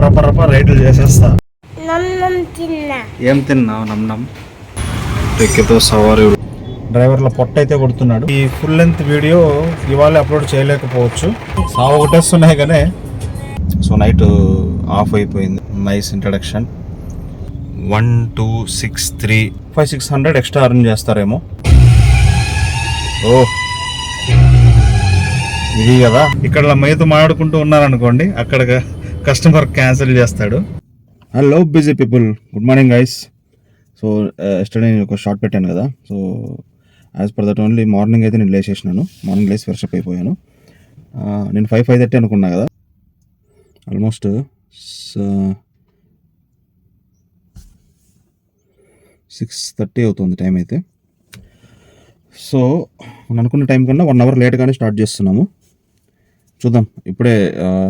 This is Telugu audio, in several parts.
రప్ప రప్ప రైడ్లు చేసేస్తా. ఏం తిన్నావు? నమ్ ఎక్కితో సవారీ. డ్రైవర్ల పొట్ట అయితే కొడుతున్నాడు. ఈ ఫుల్ లెంత్ వీడియో ఇవాళ అప్లోడ్ చేయలేకపోవచ్చు, సావ కొట్టేస్తున్నాయి కానీ. సో నైట్ ఆఫ్ అయిపోయింది. Nice introduction. 1 2 6 3 5 600 ఎక్స్ట్రా అర్న్ చేస్తారేమో. ఓ ఇది కదా, ఇక్కడ మీతో మాట్లాడుకుంటూ ఉన్నారనుకోండి, అక్కడ కస్టమర్ క్యాన్సిల్ చేస్తాడు. Hello busy people, good morning guys. So yesterday నేను ఒక షార్ట్ పెట్టాను కదా, so as per that only morning అయితే నేను లేచేసినాను. మార్నింగ్ లేచి ఫ్రెష్ అప్ అయిపోయాను. నేను 5:30 అనుకున్నా కదా, ఆల్మోస్ట్ 6:30 అవుతుంది టైం అయితే. సో నేను అనుకున్న టైం కన్నా 1 అవర్ లేట్గానే స్టార్ట్ చేస్తున్నాము. చూద్దాం, ఇప్పుడే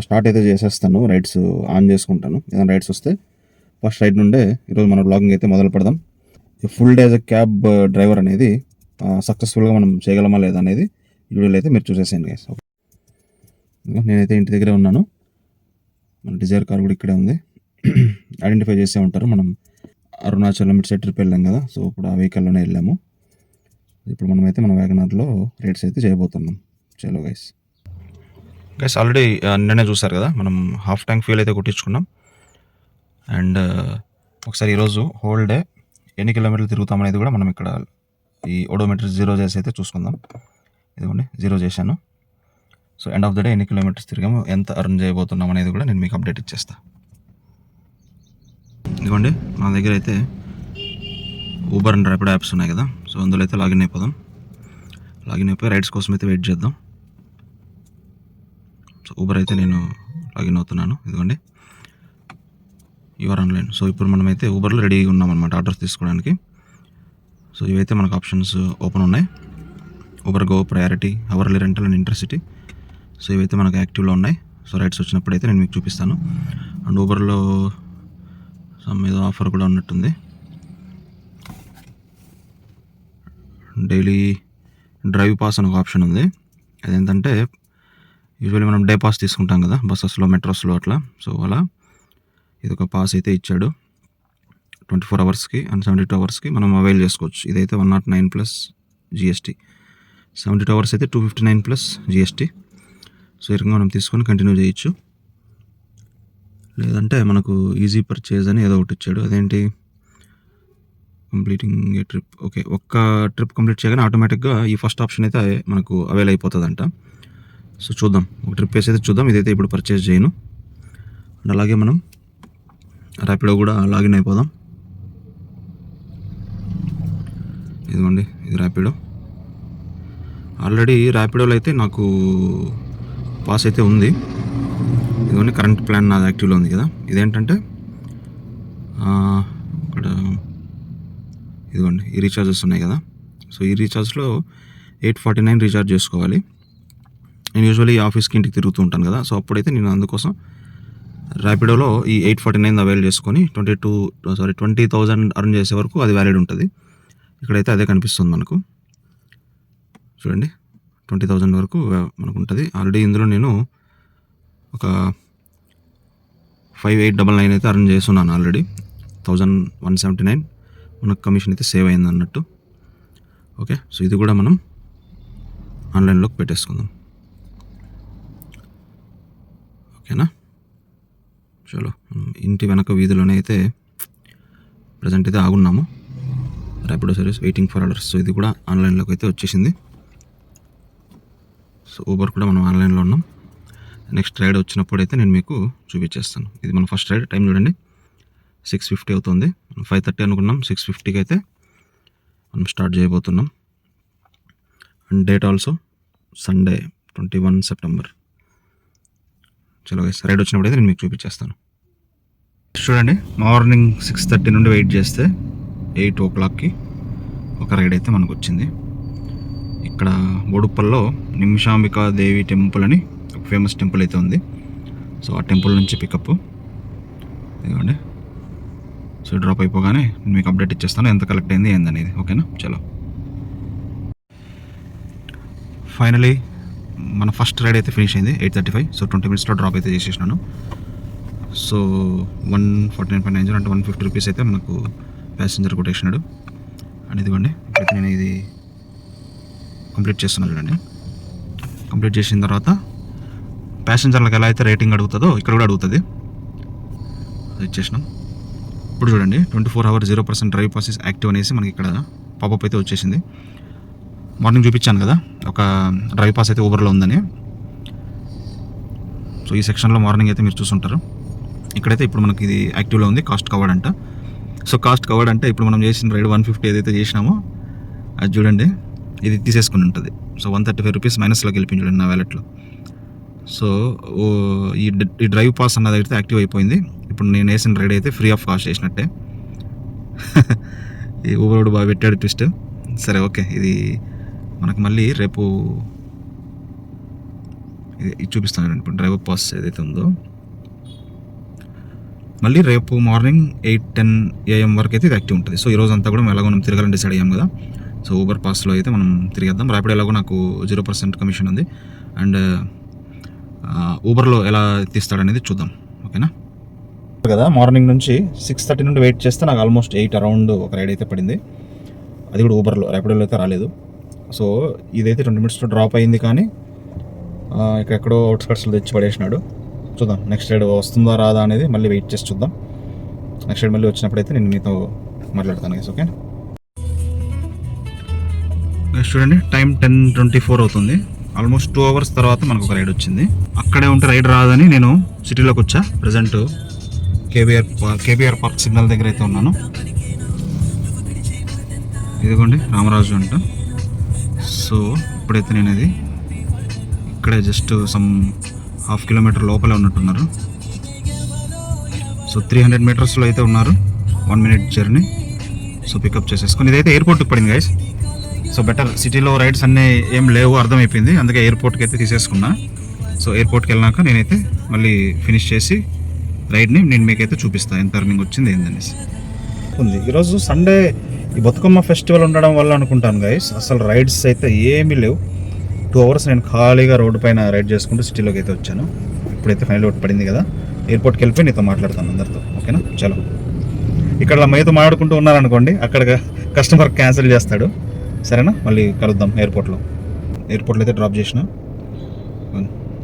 స్టార్ట్ అయితే చేసేస్తాను. రైడ్స్ ఆన్ చేసుకుంటాను. ఏదైనా రైడ్స్ వస్తే ఫస్ట్ రైడ్ నుండే ఈరోజు మన బ్లాగింగ్ అయితే మొదలు పెడదాం. Full day as a cab driver అనేది సక్సెస్ఫుల్గా మనం చేయగలమా లేదా అనేది ఈ వీడియోలో అయితే మీరు చూసేసాను గైస్. నేనైతే ఇంటి దగ్గరే ఉన్నాను. మన డిజైర్ కార్ కూడా ఇక్కడే ఉంది. ఐడెంటిఫై చేసే ఉంటారు. మనం అరుణాచలం మిడ్ సైడ్ ట్రిప్ వెళ్ళాం కదా, సో ఇప్పుడు ఆ వెహికల్లోనే వెళ్ళాము. ఇప్పుడు మనమైతే మన వ్యాగనార్లో రైడ్స్ అయితే చేయబోతున్నాం. చలో గైస్. ఆల్రెడీ నిన్ననే చూసారు కదా, మనం హాఫ్ ట్యాంక్ ఫ్యూల్ అయితే కొట్టించుకున్నాం. అండ్ ఒకసారి ఈరోజు హోల్ డే ఎన్ని కిలోమీటర్లు తిరుగుతాం అనేది కూడా మనం ఇక్కడ ఈ ఓడోమీటర్ 0 చేసి అయితే చూసుకుందాం. ఇదిగోండి 0 చేశాను. So end of the day ఎన్ని కిలోమీటర్స్ తిరిగాము, ఎంత అర్న్ చేయబోతున్నాం అనేది కూడా నేను మీకు అప్డేట్ ఇచ్చేస్తాను. ఇదిగోండి నా దగ్గర అయితే ఊబర్ అండ్ ర్యాపిడో యాప్స్ ఉన్నాయి కదా, సో అందులో అయితే లాగిన్ అయిపోదాం. లాగిన్ అయిపోయి రైడ్స్ కోసం అయితే వెయిట్ చేద్దాం. సో ఊబర్ అయితే నేను లాగిన్ అవుతున్నాను. ఇదిగోండి యూఆర్ ఆన్లైన్. సో ఇప్పుడు మనమైతే ఊబర్లో రెడీగా ఉన్నామన్నమాట ఆర్డర్స్ తీసుకోవడానికి. సో ఇవైతే మనకు ఆప్షన్స్ ఓపెన్ ఉన్నాయి. Uber go, priority, hourly rental and intercity. So ఇవైతే మనకు యాక్టివ్లో ఉన్నాయి. సో రైడ్స్ వచ్చినప్పుడు అయితే నేను మీకు చూపిస్తాను. అండ్ ఊబర్లో సమ్ ఏదో ఆఫర్ కూడా ఉన్నట్టుంది. డైలీ డ్రైవ్ పాస్ అని ఒక ఆప్షన్ ఉంది. అదేంటంటే యూజువల్లీ మనం డే పాస్ తీసుకుంటాం కదా బస్సెస్లో, మెట్రోస్లో అట్లా. సో అలా ఇది ఒక పాస్ అయితే ఇచ్చాడు. 24 అవర్స్కి అండ్ 72 అవర్స్కి మనం అవైల్ చేసుకోవచ్చు. ఇదైతే 109 ప్లస్ జిఎస్టీ. 72 అవర్స్ అయితే 259 ప్లస్ జిఎస్టీ. సో ఈ రకంగా మనం తీసుకొని కంటిన్యూ చేయొచ్చు. లేదంటే మనకు ఈజీ పర్చేజ్ అని ఏదో ఒకటి ఇచ్చాడు. అదేంటి, కంప్లీటింగ్ ఏ ట్రిప్. ఓకే, ఒక్క ట్రిప్ కంప్లీట్ చేయగానే ఆటోమేటిక్గా ఈ ఫస్ట్ ఆప్షన్ అయితే మనకు అవైల్ అయిపోతుందంట. సో చూద్దాం, ఒక ట్రిప్ వేసి అయితే చూద్దాం. ఇదైతే ఇప్పుడు పర్చేజ్ చేయను. అండ్ అలాగే మనం ర్యాపిడో కూడా లాగిన్ అయిపోదాం. ఇదిగోండి ఇది ర్యాపిడో. ఆల్రెడీ ర్యాపిడోలో అయితే నాకు పాస్ అయితే ఉంది. ఇదిగోండి కరెంట్ ప్లాన్ నాది యాక్టివ్లో ఉంది కదా. ఇదేంటంటే ఇక్కడ ఇదిగోండి ఈ రీఛార్జెస్ ఉన్నాయి కదా. సో ఈ రీఛార్జ్లో 849 రీఛార్జ్ చేసుకోవాలి. నేను యూజువల్లీ ఆఫీస్కి ఇంటికి తిరుగుతూ ఉంటాను కదా, సో అప్పుడైతే నేను అందుకోసం ర్యాపిడోలో ఈ 849 అవైల్ చేసుకొని 20,000 అర్న్ చేసే వరకు అది వ్యాలిడ్ ఉంటుంది. ఇక్కడైతే అదే కనిపిస్తుంది మనకు. చూడండి 20,000 వరకు మనకు ఉంటుంది. ఆల్రెడీ ఇందులో నేను ఒక 5,899 అయితే అర్న్ చేస్తున్నాను. ఆల్రెడీ 1,179 మనకు కమిషన్ అయితే సేవ్ అయింది అన్నట్టు. ఓకే, సో ఇది కూడా మనం ఆన్లైన్లోకి పెట్టేసుకుందాం. ఓకేనా, చలో. ఇంటి వెనక వీధిలోనే అయితే ప్రజెంట్ అయితే ఆగున్నాము. Rapido service waiting for orders. So ఇది కూడా ఆన్లైన్లోకి అయితే వచ్చేసింది. సో ఊబర్ కూడా మనం ఆన్లైన్లో ఉన్నాం. నెక్స్ట్ రైడ్ వచ్చినప్పుడు అయితే నేను మీకు చూపించేస్తాను. ఇది మన ఫస్ట్ రైడ్. టైం చూడండి 6:50 అవుతుంది. 5:30 అనుకున్నాం, 6:50కి అయితే మనం స్టార్ట్ చేయబోతున్నాం. And date also Sunday 21 September. చలో గైస్, రైడ్ వచ్చినప్పుడు అయితే నేను మీకు చూపించేస్తాను. చూడండి మార్నింగ్ 6:30 నుండి వెయిట్ చేస్తే 8 o'clockకి ఒక రైడ్ అయితే మనకు వచ్చింది. ఇక్కడ బోడుప్పల్లో నిమిషాంబికా దేవి టెంపుల్ అని ఒక ఫేమస్ టెంపుల్ అయితే ఉంది. సో ఆ టెంపుల్ నుంచి పికప్. ఇదిగోండి, సో డ్రాప్ అయిపోగానే నేను మీకు అప్డేట్ ఇచ్చేస్తాను ఎంత కలెక్ట్ అయింది ఏందనేది. ఓకేనా, చలో. ఫైనలీ మన ఫస్ట్ రైడ్ అయితే ఫినిష్ అయింది 8:35. సో 20 minutesలో డ్రాప్ అయితే చేసేసినాను. సో 149.90 అంటే 150 రూపీస్ అయితే మనకు ప్యాసింజర్ కొటేషనాడు. అండ్ ఇదిగోండి ఇప్పుడైతే నేను ఇది కంప్లీట్ చేస్తున్నాను చూడండి. కంప్లీట్ చేసిన తర్వాత ప్యాసింజర్లకు ఎలా అయితే రేటింగ్ అడుగుతుందో ఇక్కడ కూడా అడుగుతుంది. ఇచ్చేసినాం. ఇప్పుడు చూడండి 24 hours 0% drive pass is active అనేసి మనకి ఇక్కడ పాపప్ అయితే వచ్చేసింది. మార్నింగ్ చూపించాను కదా ఒక డ్రైవ్ పాస్ అయితే ఊబర్లో ఉందని. సో ఈ సెక్షన్లో మార్నింగ్ అయితే మీరు చూసుంటారు. ఇక్కడైతే ఇప్పుడు మనకి ఇది యాక్టివ్లో ఉంది, కాస్ట్ కవర్డ్ అంట. సో కాస్ట్ కవర్డ్ అంటే ఇప్పుడు మనం చేసిన రైడ్ 150 ఏదైతే చేసినామో అది చూడండి ఇది తీసేసుకుని ఉంటుంది. సో 135 రూపీస్ మైనస్లోకి వెళ్ళిపోయింది చూడండి నా వ్యాలెట్లో. సో ఈ డ్రైవ్ పాస్ అన్నది అయితే యాక్టివ్ అయిపోయింది. ఇప్పుడు నేను వేసిన రైడ్ అయితే ఫ్రీ ఆఫ్ కాస్ట్ చేసినట్టే. ఈ ఊబరోడు బాగా పెట్టాడు ట్విస్ట్. సరే ఓకే, ఇది మనకు మళ్ళీ రేపు ఇది చూపిస్తాను. ఇప్పుడు డ్రైవర్ పాస్ ఏదైతే ఉందో మళ్ళీ రేపు మార్నింగ్ 8-10 AM వరకు అయితే ఇది యాక్టివ్ ఉంటుంది. సో ఈరోజు అంతా కూడా మనం ఎలాగో మనం తిరగాలని డిసైడ్ అయ్యాం కదా. సో ఊబర్ పాస్లో అయితే మనం తిరిగేద్దాం. ర్యాపిడో ఎలాగో నాకు 0% కమిషన్ ఉంది. అండ్ ఊబర్లో ఎలా తీస్తాడనేది చూద్దాం. ఓకేనా కదా. మార్నింగ్ నుంచి 6:30 నుండి వెయిట్ చేస్తే నాకు ఆల్మోస్ట్ 8 అరౌండ్ ఒక రైడ్ అయితే పడింది. అది కూడా ఊబర్లో, ర్యాపిడోలో అయితే రాలేదు. సో ఇదైతే 20 minutesలో డ్రాప్ అయింది, కానీ ఇక్కడెక్కడో అవుట్స్కట్స్లో తెచ్చి పడేసినాడు. చూద్దాం నెక్స్ట్ రైడ్ వస్తుందా రాదా అనేది మళ్ళీ వెయిట్ చేసి చూద్దాం. నెక్స్ట్ రైడ్ మళ్ళీ వచ్చినప్పుడైతే నేను మీతో మాట్లాడతాను గైస్. ఓకే చూడండి టైం 10:24 అవుతుంది. ఆల్మోస్ట్ 2 hours తర్వాత మనకు ఒక రైడ్ వచ్చింది. అక్కడే ఉంటే రైడ్ రాదని నేను సిటీలోకి వచ్చా. ప్రజెంట్ కేబీఆర్ పార్క్ సిగ్నల్ దగ్గర అయితే ఉన్నాను. ఇదిగోండి రామరాజు అంట. సో ఇప్పుడైతే నేను ఇది ఇక్కడే జస్ట్ సమ్ 1/2 kilometer లోపలే ఉన్నట్టున్నారు. సో 300 meters అయితే ఉన్నారు. 1 minute జర్నీ. సో పికప్ చేసేసుకొని ఇదైతే ఎయిర్పోర్ట్కి పడింది గైస్. సో బెటర్, సిటీలో రైడ్స్ అన్నీ ఏం లేవు అర్థమైపోయింది, అందుకే ఎయిర్పోర్ట్కి అయితే తీసేసుకున్నా. సో ఎయిర్పోర్ట్కి వెళ్ళినాక నేనైతే మళ్ళీ ఫినిష్ చేసి రైడ్ని నేను మీకైతే చూపిస్తాను ఎంత ఎర్నింగ్ వచ్చింది ఏందనేసి. ఉంది ఈరోజు సండే, ఈ బతుకమ్మ ఫెస్టివల్ ఉండడం వల్ల అనుకుంటాను గైస్, అసలు రైడ్స్ అయితే ఏమీ లేవు. 2 hours నేను ఖాళీగా రోడ్డు పైన రైడ్ చేసుకుంటూ సిటీలోకి అయితే వచ్చాను. ఇప్పుడైతే ఫైనల్ ఒకటి పడింది కదా, ఎయిర్పోర్ట్కి వెళ్ళిపోయి నీతో మాట్లాడతాను అందరితో. ఓకేనా చలో. ఇక్కడ మీతో మాట్లాడుకుంటూ ఉన్నారనుకోండి, అక్కడ కస్టమర్ క్యాన్సిల్ చేస్తాడు. సరేనా, మళ్ళీ కలుద్దాం ఎయిర్పోర్ట్లో. ఎయిర్పోర్ట్లో అయితే డ్రాప్ చేసిన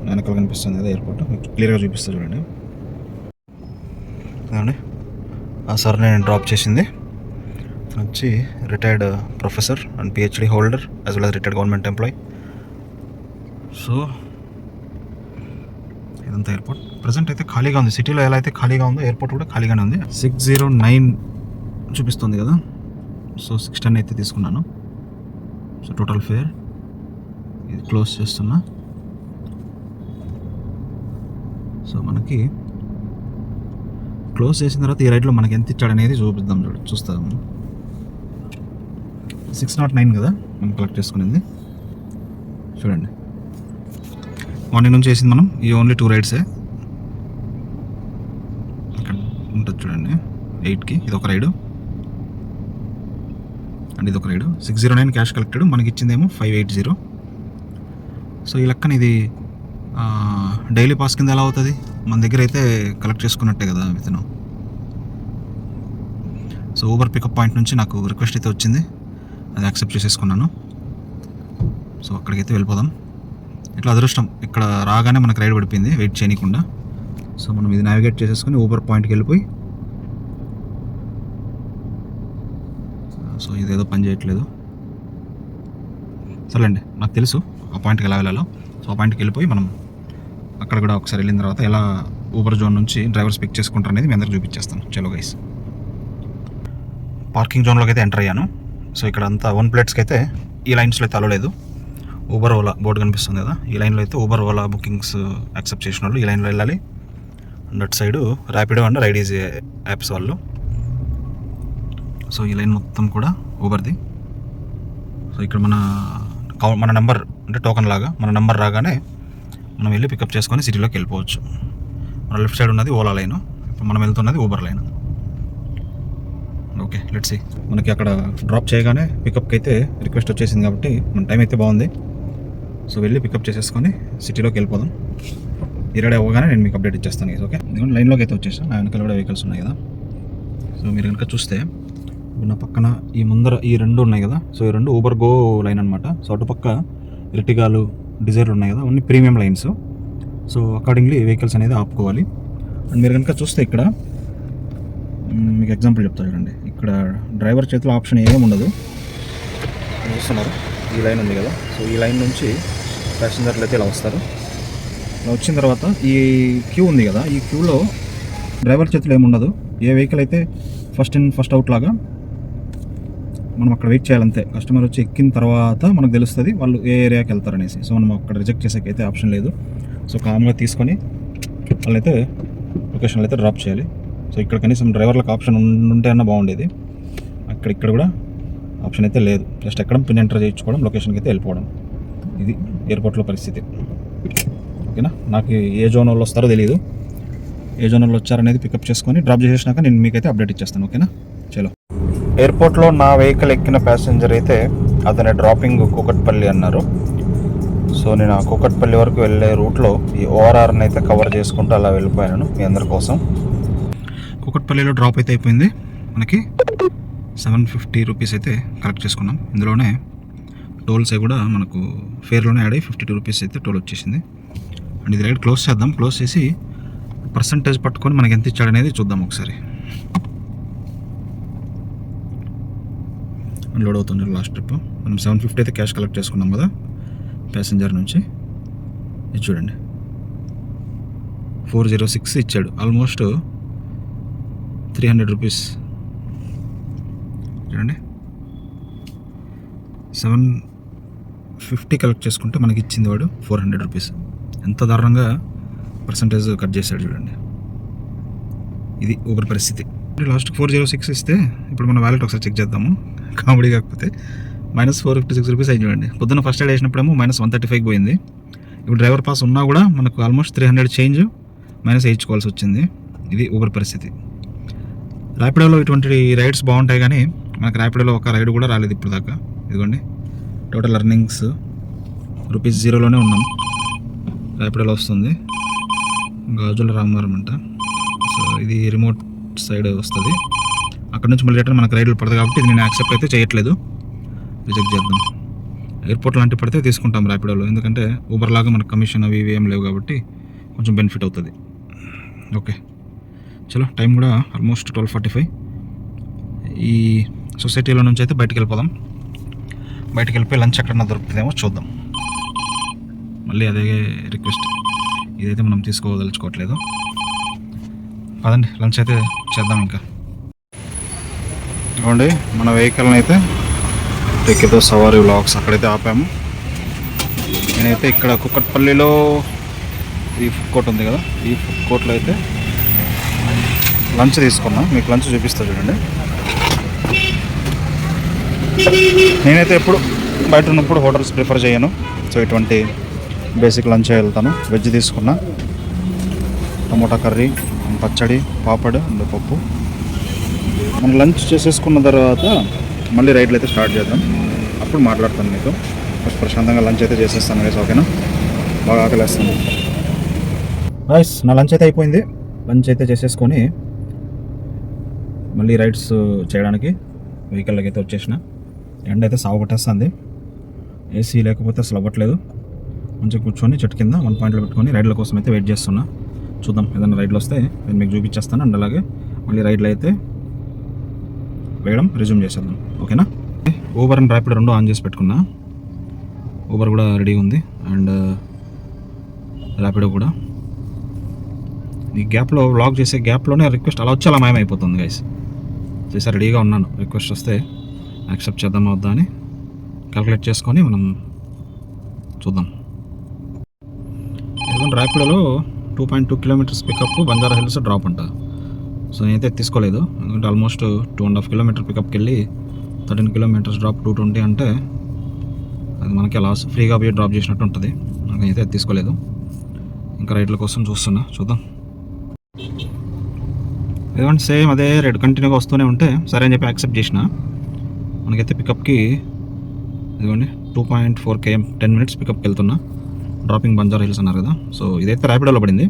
వెనకాల కనిపిస్తుంది కదా ఎయిర్పోర్ట్, క్లియర్గా చూపిస్తాను చూడండి. చూడండి ఆ సార్ నేను డ్రాప్ చేసింది వచ్చి retired professor and PhD holder as well as retired government employee. So ఇదంతా ఎయిర్పోర్ట్. ప్రజెంట్ అయితే ఖాళీగా ఉంది. సిటీలో ఎలా అయితే ఖాళీగా ఉందో ఎయిర్పోర్ట్ కూడా ఖాళీగానే ఉంది. 609 చూపిస్తుంది కదా. సో 610 అయితే తీసుకున్నాను. సో టోటల్ ఫేర్ ఇది క్లోజ్ చేస్తున్నా. సో మనకి క్లోజ్ చేసిన తర్వాత ఈ రైడ్లో మనకి ఎంత ఇచ్చాడు అనేది చూపిద్దాం. చూస్తాము. 609 కదా మనం కలెక్ట్ చేసుకునేది. చూడండి మార్నింగ్ నుంచి చేసింది మనం ఈ ఓన్లీ 2 రైడ్సే. ఇక్కడ ఉంటుంది చూడండి 8కి ఇది ఒక రైడు అండ్ ఇది ఒక రైడు. 609 క్యాష్ కలెక్టెడ్, మనకి ఇచ్చిందేమో 580. సో ఈ లెక్కన ఇది డైలీ పాస్ కింద ఎలా అవుతుంది? మన దగ్గర అయితే కలెక్ట్ చేసుకున్నట్టే కదా వితను. సో ఊబర్ పికప్ పాయింట్ నుంచి నాకు రిక్వెస్ట్ అయితే వచ్చింది, అది యాక్సెప్ట్ చేసేసుకున్నాను. సో అక్కడికైతే వెళ్ళిపోదాం. ఇట్లా అదృష్టం, ఇక్కడ రాగానే మనకు రైడ్ పడిపోయింది వెయిట్ చేయకుండా. సో మనం ఇది నావిగేట్ చేసేసుకుని ఊబర్ పాయింట్కి వెళ్ళిపోయి, సో ఇదేదో పని చేయట్లేదు. సరేండి, నాకు తెలుసు ఆ పాయింట్కి ఎలా వెళ్ళాలో. సో ఆ పాయింట్కి వెళ్ళిపోయి మనం అక్కడ కూడా ఒకసారి వెళ్ళిన తర్వాత ఎలా ఊబర్ జోన్ నుంచి డ్రైవర్స్ పిక్ చేసుకుంటారు అనేది మీ అందరికి చూపించేస్తాను. చలో గైస్, పార్కింగ్ జోన్లోకి అయితే ఎంటర్ అయ్యాను. సో ఇక్కడ అంతా 1 plates అయితే ఈ లైన్స్లో అయితే అలవలేదు. ఊబర్ ఓలా బోర్డు కనిపిస్తుంది కదా, ఈ లైన్లో అయితే ఊబర్ ఓలా బుకింగ్స్ యాక్సెప్ట్ చేసిన వాళ్ళు ఈ లైన్లో వెళ్ళాలి. అండ్ అటు side Rapido and ride easy apps వాళ్ళు. సో ఈ లైన్ మొత్తం కూడా ఊబర్ది. సో ఇక్కడ మన నెంబర్ అంటే టోకెన్ లాగా మన నెంబర్ రాగానే మనం వెళ్ళి పికప్ చేసుకొని సిటీలోకి వెళ్ళిపోవచ్చు. మన లెఫ్ట్ సైడ్ ఉన్నది ఓలా లైన్, ఇప్పుడు మనం వెళ్తున్నది Uber line. Okay let's see. మనకి అక్కడ డ్రాప్ చేయగానే పికప్కి అయితే రిక్వెస్ట్ వచ్చేసింది కాబట్టి మన టైం అయితే బాగుంది. సో వెళ్ళి పికప్ చేసేసుకొని సిటీలోకి వెళ్ళిపోదాం. ఈ రెడీ అవ్వగానే నేను మీకు అప్డేట్ ఇచ్చేస్తాను గైస్. ఓకే, ఎందుకంటే లైన్లోకి అయితే వచ్చేసాను. నా వెనకాల కూడా వెహికల్స్ ఉన్నాయి కదా. సో మీరు కనుక చూస్తే నా పక్కన ఈ ముందర ఈ రెండు ఉన్నాయి కదా. సో ఈ రెండు ఊబర్ గో లైన్ అనమాట. సో అటుపక్క ఎర్టిగాలు, డిజైర్ ఉన్నాయి కదా, అవన్నీ premium lines. So accordingly vehicles అనేది ఆపుకోవాలి. అండ్ మీరు కనుక చూస్తే ఇక్కడ మీకు ఎగ్జాంపుల్ చెప్తా చూడండి. ఇక్కడ డ్రైవర్ చేతిలో ఆప్షన్ ఏమీ ఉండదు. చూస్తున్నారు ఈ లైన్ ఉంది కదా. సో ఈ లైన్ నుంచి ప్యాసింజర్లు అయితే ఇలా వస్తారు. ఇలా వచ్చిన తర్వాత ఈ క్యూ ఉంది కదా, ఈ క్యూలో డ్రైవర్ చేతిలో ఏముండదు. ఏ వెహికల్ అయితే ఫస్ట్ ఇన్ ఫస్ట్ అవుట్ లాగా మనం అక్కడ వెయిట్ చేయాలంతే. కస్టమర్ వచ్చి ఎక్కిన తర్వాత మనకు తెలుస్తుంది వాళ్ళు ఏ ఏరియాకి వెళ్తారనేసి. సో మనం అక్కడ రిజెక్ట్ చేసేకైతే ఆప్షన్ లేదు. సో కామ్గా తీసుకొని వాళ్ళైతే లొకేషన్లో అయితే డ్రాప్ చేయాలి. సో ఇక్కడ కనీసం డ్రైవర్లకు ఆప్షన్ ఉంటే అన్న బాగుండేది. ఇక్కడ కూడా ఆప్షన్ అయితే లేదు. జస్ట్ ఎక్కడం, పిన్ ఎంటర్ చేయించుకోవడం, లొకేషన్కి అయితే వెళ్ళిపోవడం. ఇది ఎయిర్పోర్ట్లో పరిస్థితి. ఓకేనా, నాకు ఏ జోన్ వాళ్ళు వస్తారో తెలియదు. ఏ జోన్ వాళ్ళు వచ్చారనేది పికప్ చేసుకొని డ్రాప్ చేసేసినాక నేను మీకైతే అప్డేట్ ఇచ్చేస్తాను. ఓకేనా, చలో. ఎయిర్పోర్ట్లో నా వెహికల్ ఎక్కిన ప్యాసింజర్ అయితే అతని డ్రాపింగ్ కూకట్పల్లి అన్నారు. సో నేను ఆ కూకట్పల్లి వరకు వెళ్ళే రూట్లో ఈ ఓఆర్ఆర్ని అయితే కవర్ చేసుకుంటూ అలా వెళ్ళిపోయాను మీ అందరి కోసం. కూకట్పల్లిలో డ్రాప్ అయితే అయిపోయింది. మనకి 750 రూపీస్ అయితే కలెక్ట్ చేసుకున్నాం. ఇందులోనే టోల్స్ అవి కూడా మనకు ఫేర్లోనే యాడ్ అయ్యి 52 రూపీస్ అయితే టోల్ వచ్చేసింది. అండ్ ఇది రైడ్ క్లోజ్ చేద్దాం. క్లోజ్ చేసి పర్సంటేజ్ పట్టుకొని మనకి ఎంత ఇచ్చాడనేది చూద్దాం ఒకసారి. లోడ్ అవుతుంది లాస్ట్ ట్రిప్. మనం 750 అయితే క్యాష్ కలెక్ట్ చేసుకున్నాం కదా ప్యాసింజర్ నుంచి. ఇది చూడండి 406 ఇచ్చాడు. Almost 300 rupees. చూడండి 750 కలెక్ట్ చేసుకుంటే మనకి ఇచ్చింది వాడు 400 రూపీస్. ఎంత దారుణంగా పర్సంటేజ్ కట్ చేశాడు చూడండి. ఇది ఊబర్ పరిస్థితి. లాస్ట్ 406 ఇస్తే ఇప్పుడు మన వ్యాలెట్ ఒకసారి చెక్ చేద్దాము. కామెడీ కాకపోతే -456 రూపీస్ అయింది చూడండి. పొద్దున్న ఫస్ట్ ఎయిడ్ వేసినప్పుడేమో -135 పోయింది. ఇప్పుడు డ్రైవర్ పాస్ ఉన్నా కూడా మనకు ఆల్మోస్ట్ 300 చేంజ్ మైనస్ వేయించుకోవాల్సి వచ్చింది. ఇది ఊబర్ పరిస్థితి. ర్యాపిడోలో ఇటువంటి రైడ్స్ బాగుంటాయి కానీ మనకు ర్యాపిడోలో ఒక రైడ్ కూడా రాలేదు ఇప్పుడు దాకా. ఇదిగోండి టోటల్ ఎర్నింగ్స్ ₹0లోనే ఉన్నాం. ర్యాపిడోలో వస్తుంది గాజుల రామవరం అంట. సో ఇది రిమోట్ సైడ్ వస్తుంది. అక్కడ నుంచి మళ్ళీ రిటర్న్ మనకు రైడ్లు పడతాయి కాబట్టి నేను యాక్సెప్ట్ అయితే చేయట్లేదు. రిజెక్ట్ చేద్దాం. ఎయిర్పోర్ట్ లాంటి పడితే తీసుకుంటాం ర్యాపిడోలో, ఎందుకంటే ఊబర్ లాగా మనకు కమిషన్ అవి ఇవి ఏం లేవు కాబట్టి కొంచెం బెనిఫిట్ అవుతుంది. ఓకే చలో, టైం కూడా ఆల్మోస్ట్ 12:45. ఈ సొసైటీలో నుంచి అయితే బయటికి వెళ్ళిపోదాం. బయటికి వెళ్ళిపోయి లంచ్ ఎక్కడన్నా దొరుకుతుందేమో చూద్దాం. మళ్ళీ అదే రిక్వెస్ట్, ఇదైతే మనం తీసుకోదలుచుకోవట్లేదు. పదండి లంచ్ అయితే చేద్దాం. ఇంకా ఇవ్వండి మన వెహికల్ని అయితే టెక్కితో సవారీ వ్లాగ్స్ అక్కడైతే ఆపాము. నేనైతే ఇక్కడ కుక్కట్పల్లిలో ఈ ఫుడ్ కోర్ట్ ఉంది కదా, ఈ ఫుడ్ కోర్ట్లో అయితే లంచ్ తీసుకున్నా. మీకు లంచ్ చూపిస్తా చూడండి. నేనైతే ఎప్పుడు బయట ఉన్నప్పుడు హోటల్స్ ప్రిఫర్ చేయను. సో ఇటువంటి బేసిక్ లంచ్ వెళ్తాను. వెజ్ తీసుకున్నా, టమోటా కర్రీ, పచ్చడి, పాపడ్ అండ్ పప్పు. మనం లంచ్ చేసేసుకున్న తర్వాత మళ్ళీ రైడ్లు అయితే స్టార్ట్ చేద్దాం. అప్పుడు మాట్లాడతాను మీతో. ఫస్ట్ ప్రశాంతంగా లంచ్ అయితే చేసేస్తాను గైస్. ఓకేనా, బాగా ఆకలేస్తాను గైస్. నా లంచ్ అయితే అయిపోయింది. లంచ్ అయితే చేసేసుకొని మళ్ళీ రైడ్స్ చేయడానికి వెహికల్లోకి అయితే వచ్చేసిన. ఎండ అయితే సాగు కొట్టేస్తుంది. ఏసీ లేకపోతే అసలు అవ్వట్లేదు. మంచిగా కూర్చొని చెట్టు కింద 1 పాయింట్లో పెట్టుకొని రైడ్ల కోసం అయితే వెయిట్ చేస్తున్నా. చూద్దాం ఏదైనా రైడ్లు వస్తే నేను మీకు చూపించేస్తాను. అండ్ అలాగే మళ్ళీ రైడ్లు అయితే వేయడం రిజ్యూమ్ చేసేద్దాం. ఓకేనా. ఊబర్ అండ్ ర్యాపిడో రెండు ఆన్ చేసి పెట్టుకున్నా. ఊబర్ కూడా రెడీ ఉంది అండ్ ర్యాపిడో కూడా. ఈ గ్యాప్లో వ్లాగ్ చేసే గ్యాప్లోనే రిక్వెస్ట్ అలా వచ్చి అలా మాయమైపోతుంది గైస్. చేసా రెడీగా ఉన్నాను. రిక్వెస్ట్ వస్తే యాక్సెప్ట్ చేద్దామా వద్దా అని క్యాల్కులేట్ చేసుకొని మనం చూద్దాం. ఎందుకంటే ర్యాపిడోలో 2.2 kilometres pickup, Banjara Hills drop అంట. సో నేనైతే తీసుకోలేదు, ఎందుకంటే ఆల్మోస్ట్ 2.5 కిలోమీటర్ పికప్కి వెళ్ళి 13 కిలోమీటర్స్ డ్రాప్ 220 అంటే అది మనకి లాస్. ఫ్రీగా పోయి డ్రాప్ చేసినట్టు ఉంటుంది. నాకైతే తీసుకోలేదు. ఇంకా రైడ్ల కోసం చూద్దాం. ఎందుకంటే సేమ్ అదే రేట్ కంటిన్యూగా వస్తూనే ఉంటే సరే అని చెప్పి యాక్సెప్ట్ చేసిన. మనకైతే పికప్కి ఇదిగోండి 2.4 km 10 minutes పికప్కి వెళ్తున్నా. డ్రాపింగ్ బంజారా హిల్స్ అన్నారు కదా. సో ఇదైతే ర్యాపిడోలో పడింది.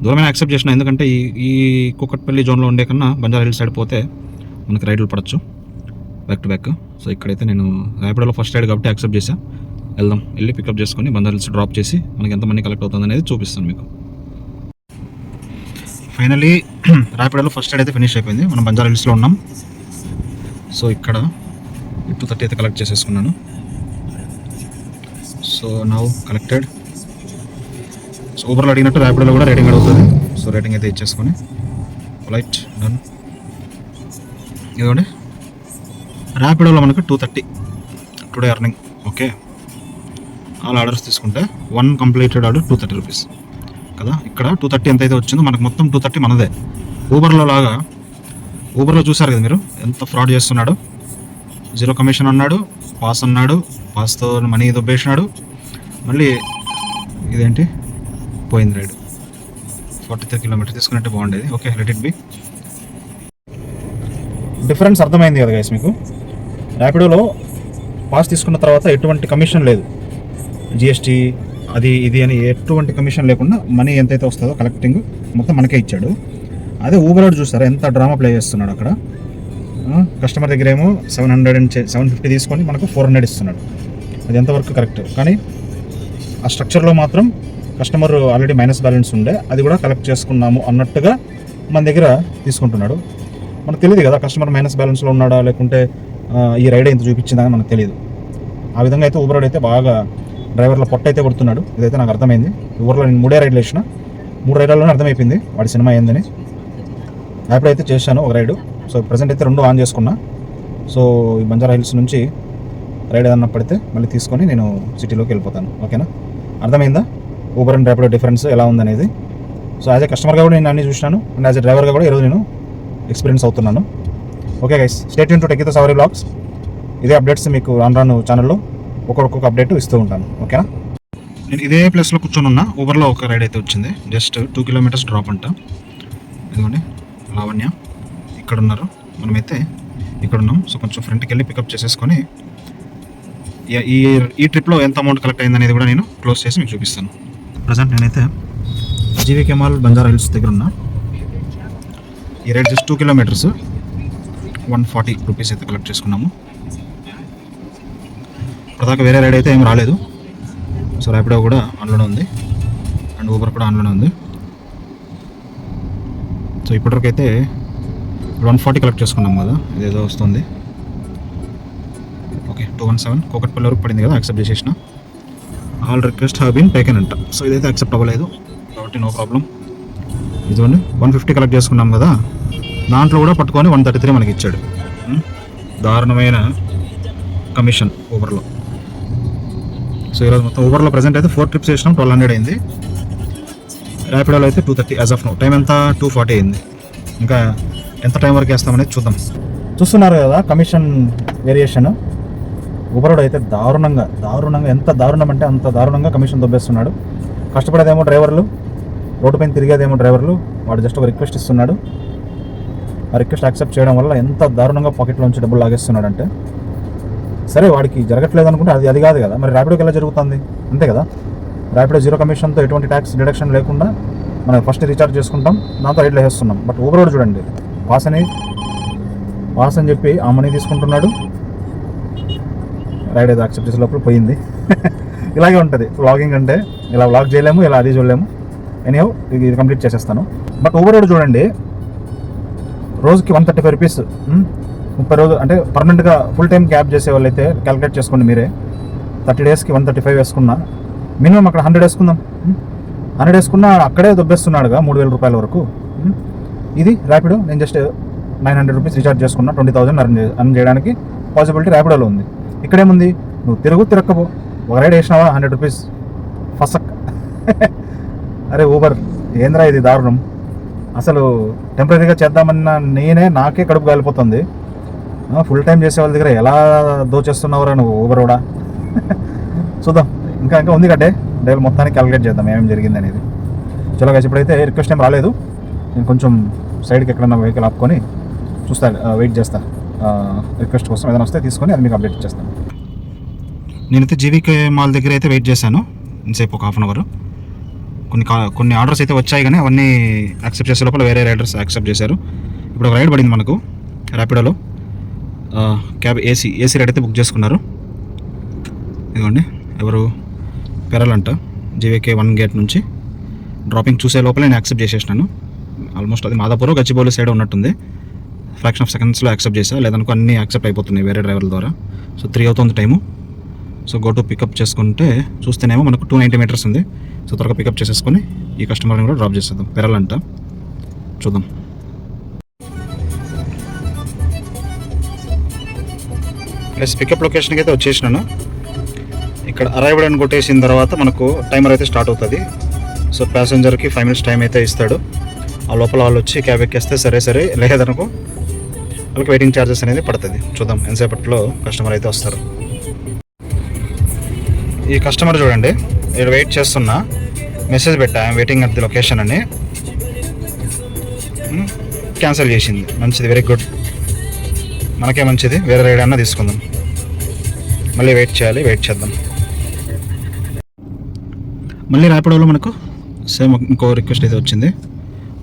దూరమైన యాక్సెప్ట్ చేసిన, ఎందుకంటే ఈ కూకట్పల్లి జోన్లో ఉండే కన్నా బంజారా హిల్స్ సైడ్ పోతే మనకి రైడ్లు పడచ్చు బ్యాక్ టు బ్యాక్. సో ఇక్కడైతే నేను ర్యాపిడోలో ఫస్ట్ రైడ్ కాబట్టి యాక్సెప్ట్ చేసా. వెళ్దాం, వెళ్ళి పికప్ చేసుకొని బంజారా హిల్స్ డ్రాప్ చేసి మనకి ఎంత మనీ కలెక్ట్ అవుతుంది అనేది చూపిస్తాను మీకు. ఫైనలీ ర్యాపిడోలో ఫస్ట్ రైడ్ అయితే ఫినిష్ అయిపోయింది. మనం బంజారా హిల్స్లో ఉన్నాం. సో ఇక్కడ 230 అయితే కలెక్ట్ చేసేసుకున్నాను. So now collected. సో ఊబర్లో అడిగినట్టు ర్యాపిడోలో కూడా రేటింగ్ అడుగుతుంది. సో రేటింగ్ అయితే ఇచ్చేసుకొని లైట్ డన్. ఇదిగోండి, ర్యాపిడోలో మనకు 230 today earning. Okay, all orders తీసుకుంటే 1 కంప్లీటెడ్ ఆర్డర్ 230 రూపీస్ కదా. ఇక్కడ 230 ఎంత అయితే వచ్చిందో మనకు మొత్తం 230 మనదే. ఊబర్లో లాగా, ఊబర్లో చూసారు కదా మీరు ఎంత ఫ్రాడ్ చేస్తున్నాడు. 0 కమిషన్ అన్నాడు, పాస్ అన్నాడు, పాస్తో మనీ దొబ్బేసినాడు. మళ్ళీ ఇదేంటి పోయింది రైడ్. 43 కిలోమీటర్ తీసుకున్నట్టే బాగుండేది. Okay, let it be. Difference అర్థమైంది కదా గైస్ మీకు. ర్యాపిడోలో పాస్ తీసుకున్న తర్వాత ఎటువంటి కమిషన్ లేదు, జిఎస్టీ అది ఇది అని ఎటువంటి కమిషన్ లేకుండా మనీ ఎంతైతే వస్తుందో కలెక్టింగ్ మొత్తం మనకే ఇచ్చాడు. అదే ఊబర్ చూస్తారా ఎంత డ్రామా ప్లే చేస్తున్నాడు. అక్కడ కస్టమర్ దగ్గర ఏమో 750 తీసుకొని మనకు 400 ఇస్తున్నాడు. అది ఎంతవరకు కరెక్ట్? కానీ ఆ స్ట్రక్చర్లో మాత్రం కస్టమర్ ఆల్రెడీ మైనస్ బ్యాలెన్స్ ఉండే, అది కూడా కలెక్ట్ చేసుకున్నాము అన్నట్టుగా మన దగ్గర తీసుకుంటున్నాడు. మనకు తెలియదు కదా కస్టమర్ మైనస్ బ్యాలెన్స్లో ఉన్నాడా లేకుంటే ఈ రైడ్ ఎంత చూపించిందని మనకు తెలియదు. ఆ విధంగా అయితే ఊబర్ అయితే బాగా డ్రైవర్ల పొట్ట అయితే కొడుతున్నాడు. ఇదైతే నాకు అర్థమైంది. ఊబర్లో నేను 3 రైడ్లు వేసిన, 3 రైడ్లలోనే అర్థమైపోయింది వాడి సినిమా ఏందని. ర్యాపిడో అయితే చేశాను ఒక రైడు. సో ప్రజెంట్ అయితే 2 ఆన్ చేసుకున్నా. సో ఈ బంజారా హిల్స్ నుంచి రైడ్ ఏదన్నా పడితే మళ్ళీ తీసుకొని నేను సిటీలోకి వెళ్ళిపోతాను. ఓకేనా, అర్థమైందా ఊబర్ అండ్ ర్యాపిడో డిఫరెన్స్ ఎలా ఉందనేది. సో యాజ్ ఏ కస్టమర్గా కూడా నేను అన్నీ చూసినాను, అండ్ యాజ్ ఏ డ్రైవర్గా కూడా ఈరోజు నేను ఎక్స్పీరియన్స్ అవుతున్నాను. Okay guys, stay tuned to tech with Savari vlogs. ఇదే అప్డేట్స్ మీకు రాను ఛానల్లో ఒక్కొక్క అప్డేట్ ఇస్తూ ఉంటాను. ఓకేనా, నేను ఇదే ప్లేస్లో కూర్చొని ఉన్నా. ఊబర్లో ఒక రైడ్ అయితే వచ్చింది, జస్ట్ 2 కిలోమీటర్స్ డ్రాప్ అంట. ఇదిగోండి లావణ్య ఇక్కడ ఉన్నారు, మనమైతే ఇక్కడ ఉన్నాం. సో కొంచెం ఫ్రంట్కి వెళ్ళి పికప్ చేసేసుకొని ఈ ట్రిప్లో ఎంత అమౌంట్ కలెక్ట్ అయింది అనేది కూడా నేను క్లోజ్ చేసి మీకు చూపిస్తాను. ప్రజెంట్ నేనైతే జీవీకే మాల్ బంజారా హిల్స్ దగ్గర ఉన్నా. ఈ రైడ్ జస్ట్ 2 కిలోమీటర్స్ 140 రూపీస్ అయితే కలెక్ట్ చేసుకున్నాము. ఇప్పటిదాకా వేరే రైడ్ అయితే ఏం రాలేదు. సో ర్యాపిడో కూడా ఆన్లోనే ఉంది అండ్ ఊబర్ కూడా ఆన్లోనే ఉంది. సో ఇప్పటివరకు అయితే 140 కలెక్ట్ చేసుకున్నాం కదా, ఇదేదో వస్తుంది. ఓకే, 217 కూకట్పల్లి వరకు పడింది కదా, యాక్సెప్ట్ చేసేసిన. All request have been taken అంట. సో ఇదైతే యాక్సెప్ట్ అవ్వలేదు కాబట్టి నో ప్రాబ్లం. ఇదిగోండి 150 కలెక్ట్ చేసుకున్నాం కదా, దాంట్లో కూడా పట్టుకొని 133 మనకి ఇచ్చాడు. దారుణమైన కమిషన్ ఊబర్లో. సో ఈరోజు మొత్తం ఊబర్లో ప్రజెంట్ అయితే 4 ట్రిప్స్ చేసినాం, 1200 అయింది. ర్యాపిడోలో అయితే 230 యాజ్ ఆఫ్ నో. టైం ఎంత 240 అయింది. ఇంకా ఎంత టైం వరకు వేస్తామనేది చూద్దాం. చూస్తున్నారు కదా కమిషన్ వేరియేషన్. ఊబర్లో అయితే దారుణంగా ఎంత దారుణం అంటే అంత దారుణంగా కమిషన్ దొబ్బేస్తున్నాడు. కష్టపడేదేమో డ్రైవర్లు, రోడ్డు పైన తిరిగేదేమో డ్రైవర్లు. వాడు జస్ట్ ఒక రిక్వెస్ట్ ఇస్తున్నాడు, ఆ రిక్వెస్ట్ యాక్సెప్ట్ చేయడం వల్ల ఎంత దారుణంగా పాకెట్లోంచి డబ్బులు లాగేస్తున్నాడంటే. సరే వాడికి జరగట్లేదు అనుకుంటే అది కాదు కదా, మరి ర్యాపిడోకి ఎలా జరుగుతుంది? అంతే కదా, ర్యాపిడో 0 కమిషన్తో ఎటువంటి ట్యాక్స్ డిడక్షన్ లేకుండా మనం ఫస్ట్ రీఛార్జ్ చేసుకుంటాం, దాంతో రైడ్లో వేస్తున్నాం. బట్ ఊబర్ కూడా చూడండి, పాస్ అని చెప్పి ఆ మనీ తీసుకుంటున్నాడు, రైడ్ ఏదో యాక్సెప్ట్ చేసే లోపల పోయింది. ఇలాగే ఉంటుంది వ్లాగింగ్ అంటే. ఇలా వ్లాగ్ చేయలేము, ఇలా అది చూడలేము. ఎనీహౌ ఇది కంప్లీట్ చేసేస్తాను. బట్ ఊబర్ కూడా చూడండి, రోజుకి 135 రూపీస్, 30 రోజులు అంటే పర్మనెంట్గా ఫుల్ టైం క్యాబ్ చేసే వాళ్ళు అయితే క్యాలిక్యులేట్ చేసుకోండి మీరే. 30 డేస్కి 135 వేసుకున్నా, మినిమం అక్కడ 100 వేసుకుందాం. 100 వేసుకున్నా అక్కడే దొబ్బేస్తున్నాడుగా 3000 రూపాయల వరకు. ఇది ర్యాపిడో. నేను జస్ట్ 900 రూపీస్ రీఛార్జ్ చేసుకున్నా, 20,000 అర్న్ చేయడానికి పాసిబిలిటీ ర్యాపిడోలో ఉంది. ఇక్కడేముంది, నువ్వు తిరగకపో, ఒక రైడ్ వేసినావా 100 రూపీస్ ఫసక్. అరే ఊబర్ ఏంద్రా ఇది దారుణం. అసలు టెంపరీగా చేద్దామన్నా నాకే కడుపు కాలిపోతుంది. ఫుల్ టైం చేసే వాళ్ళ దగ్గర ఎలా దోచేస్తున్నావురా నువ్వు ఊబర్ కూడా. చూద్దాం, ఇంకా ఉంది కట్టే డైలీ మొత్తానికి క్యాలిక్యులేట్ చేద్దాం ఏమేమి జరిగింది అనేది. చలో గైస్, ఇప్పుడైతే రిక్వెస్ట్ ఏం రాలేదు. నేను కొంచెం సైడ్కి ఎక్కడన్నా వెహికల్ ఆపుకొని వెయిట్ చేస్తా. రిక్వెస్ట్ కోసం ఏదైనా వస్తే తీసుకొని అది మీకు అప్డేట్ ఇచ్చేస్తాను. నేనైతే జీవీకే మాల్ దగ్గర అయితే వెయిట్ చేశాను. ఇంతసేపు ఒక హాఫ్ అన్ అవర్. కొన్ని ఆర్డర్స్ అయితే వచ్చాయి, కానీ అవన్నీ యాక్సెప్ట్ చేసే లోపల వేరే రైడర్స్ యాక్సెప్ట్ చేశారు. ఇప్పుడు ఒక రైడ్ పడింది మనకు ర్యాపిడోలో. క్యాబ్ ఏసీ రైడ్ అయితే బుక్ చేసుకున్నారు. ఇదిగోండి, ఎవరు పెరలంట, జీవీకే 1 గేట్ నుంచి డ్రాపింగ్ చూసే లోపల నేను యాక్సెప్ట్ చేసేసినాను. ఆల్మోస్ట్ అది మాదాపూర్ గచ్చిబౌలి సైడ్ ఉన్నట్టుంది. ఫ్రాక్షన్ ఆఫ్ సెకండ్స్లో యాక్సెప్ట్ చేసా, లేదనుకో అన్నీ యాక్సెప్ట్ అయిపోతున్నాయి వేరే డ్రైవర్ల ద్వారా. సో 3 అవుతుంది time. So go to pick up చేసుకుంటే చూస్తేనేమో మనకు 290 మీటర్స్ ఉంది. సో త్వరగా పికప్ చేసేసుకొని ఈ కస్టమర్ని కూడా డ్రాప్ చేసేద్దాం. పెరలంట, చూద్దాం. ప్లస్ పికప్ లొకేషన్కి అయితే వచ్చేసినాను. ఇక్కడ అరైవ్డ్ అని కొట్టేసిన తర్వాత మనకు టైమర్ అయితే స్టార్ట్ అవుతుంది. సో ప్యాసింజర్కి 5 minutes టైం అయితే ఇస్తాడు. ఆ లోపల వాళ్ళు వచ్చి క్యాబ్ ఎక్కేస్తే సరే, లేదనుకో వాళ్ళకి వెయిటింగ్ ఛార్జెస్ అనేది పడుతుంది. చూద్దాం ఎంతసేపట్లో కస్టమర్ అయితే వస్తారు. ఈ కస్టమర్ చూడండి, ఇక్కడ వెయిట్ చేస్తున్నా, మెసేజ్ పెట్టా వెయిటింగ్ అట్ ది లొకేషన్ అని, క్యాన్సిల్ చేసింది. మంచిది, వెరీ గుడ్, మనకే మంచిది. వేరే రైడ్ అన్నా తీసుకుందాం. మళ్ళీ వెయిట్ చేద్దాం. మళ్ళీ ర్యాపిడోలో మనకు సేమ్ ఇంకో రిక్వెస్ట్ అయితే వచ్చింది.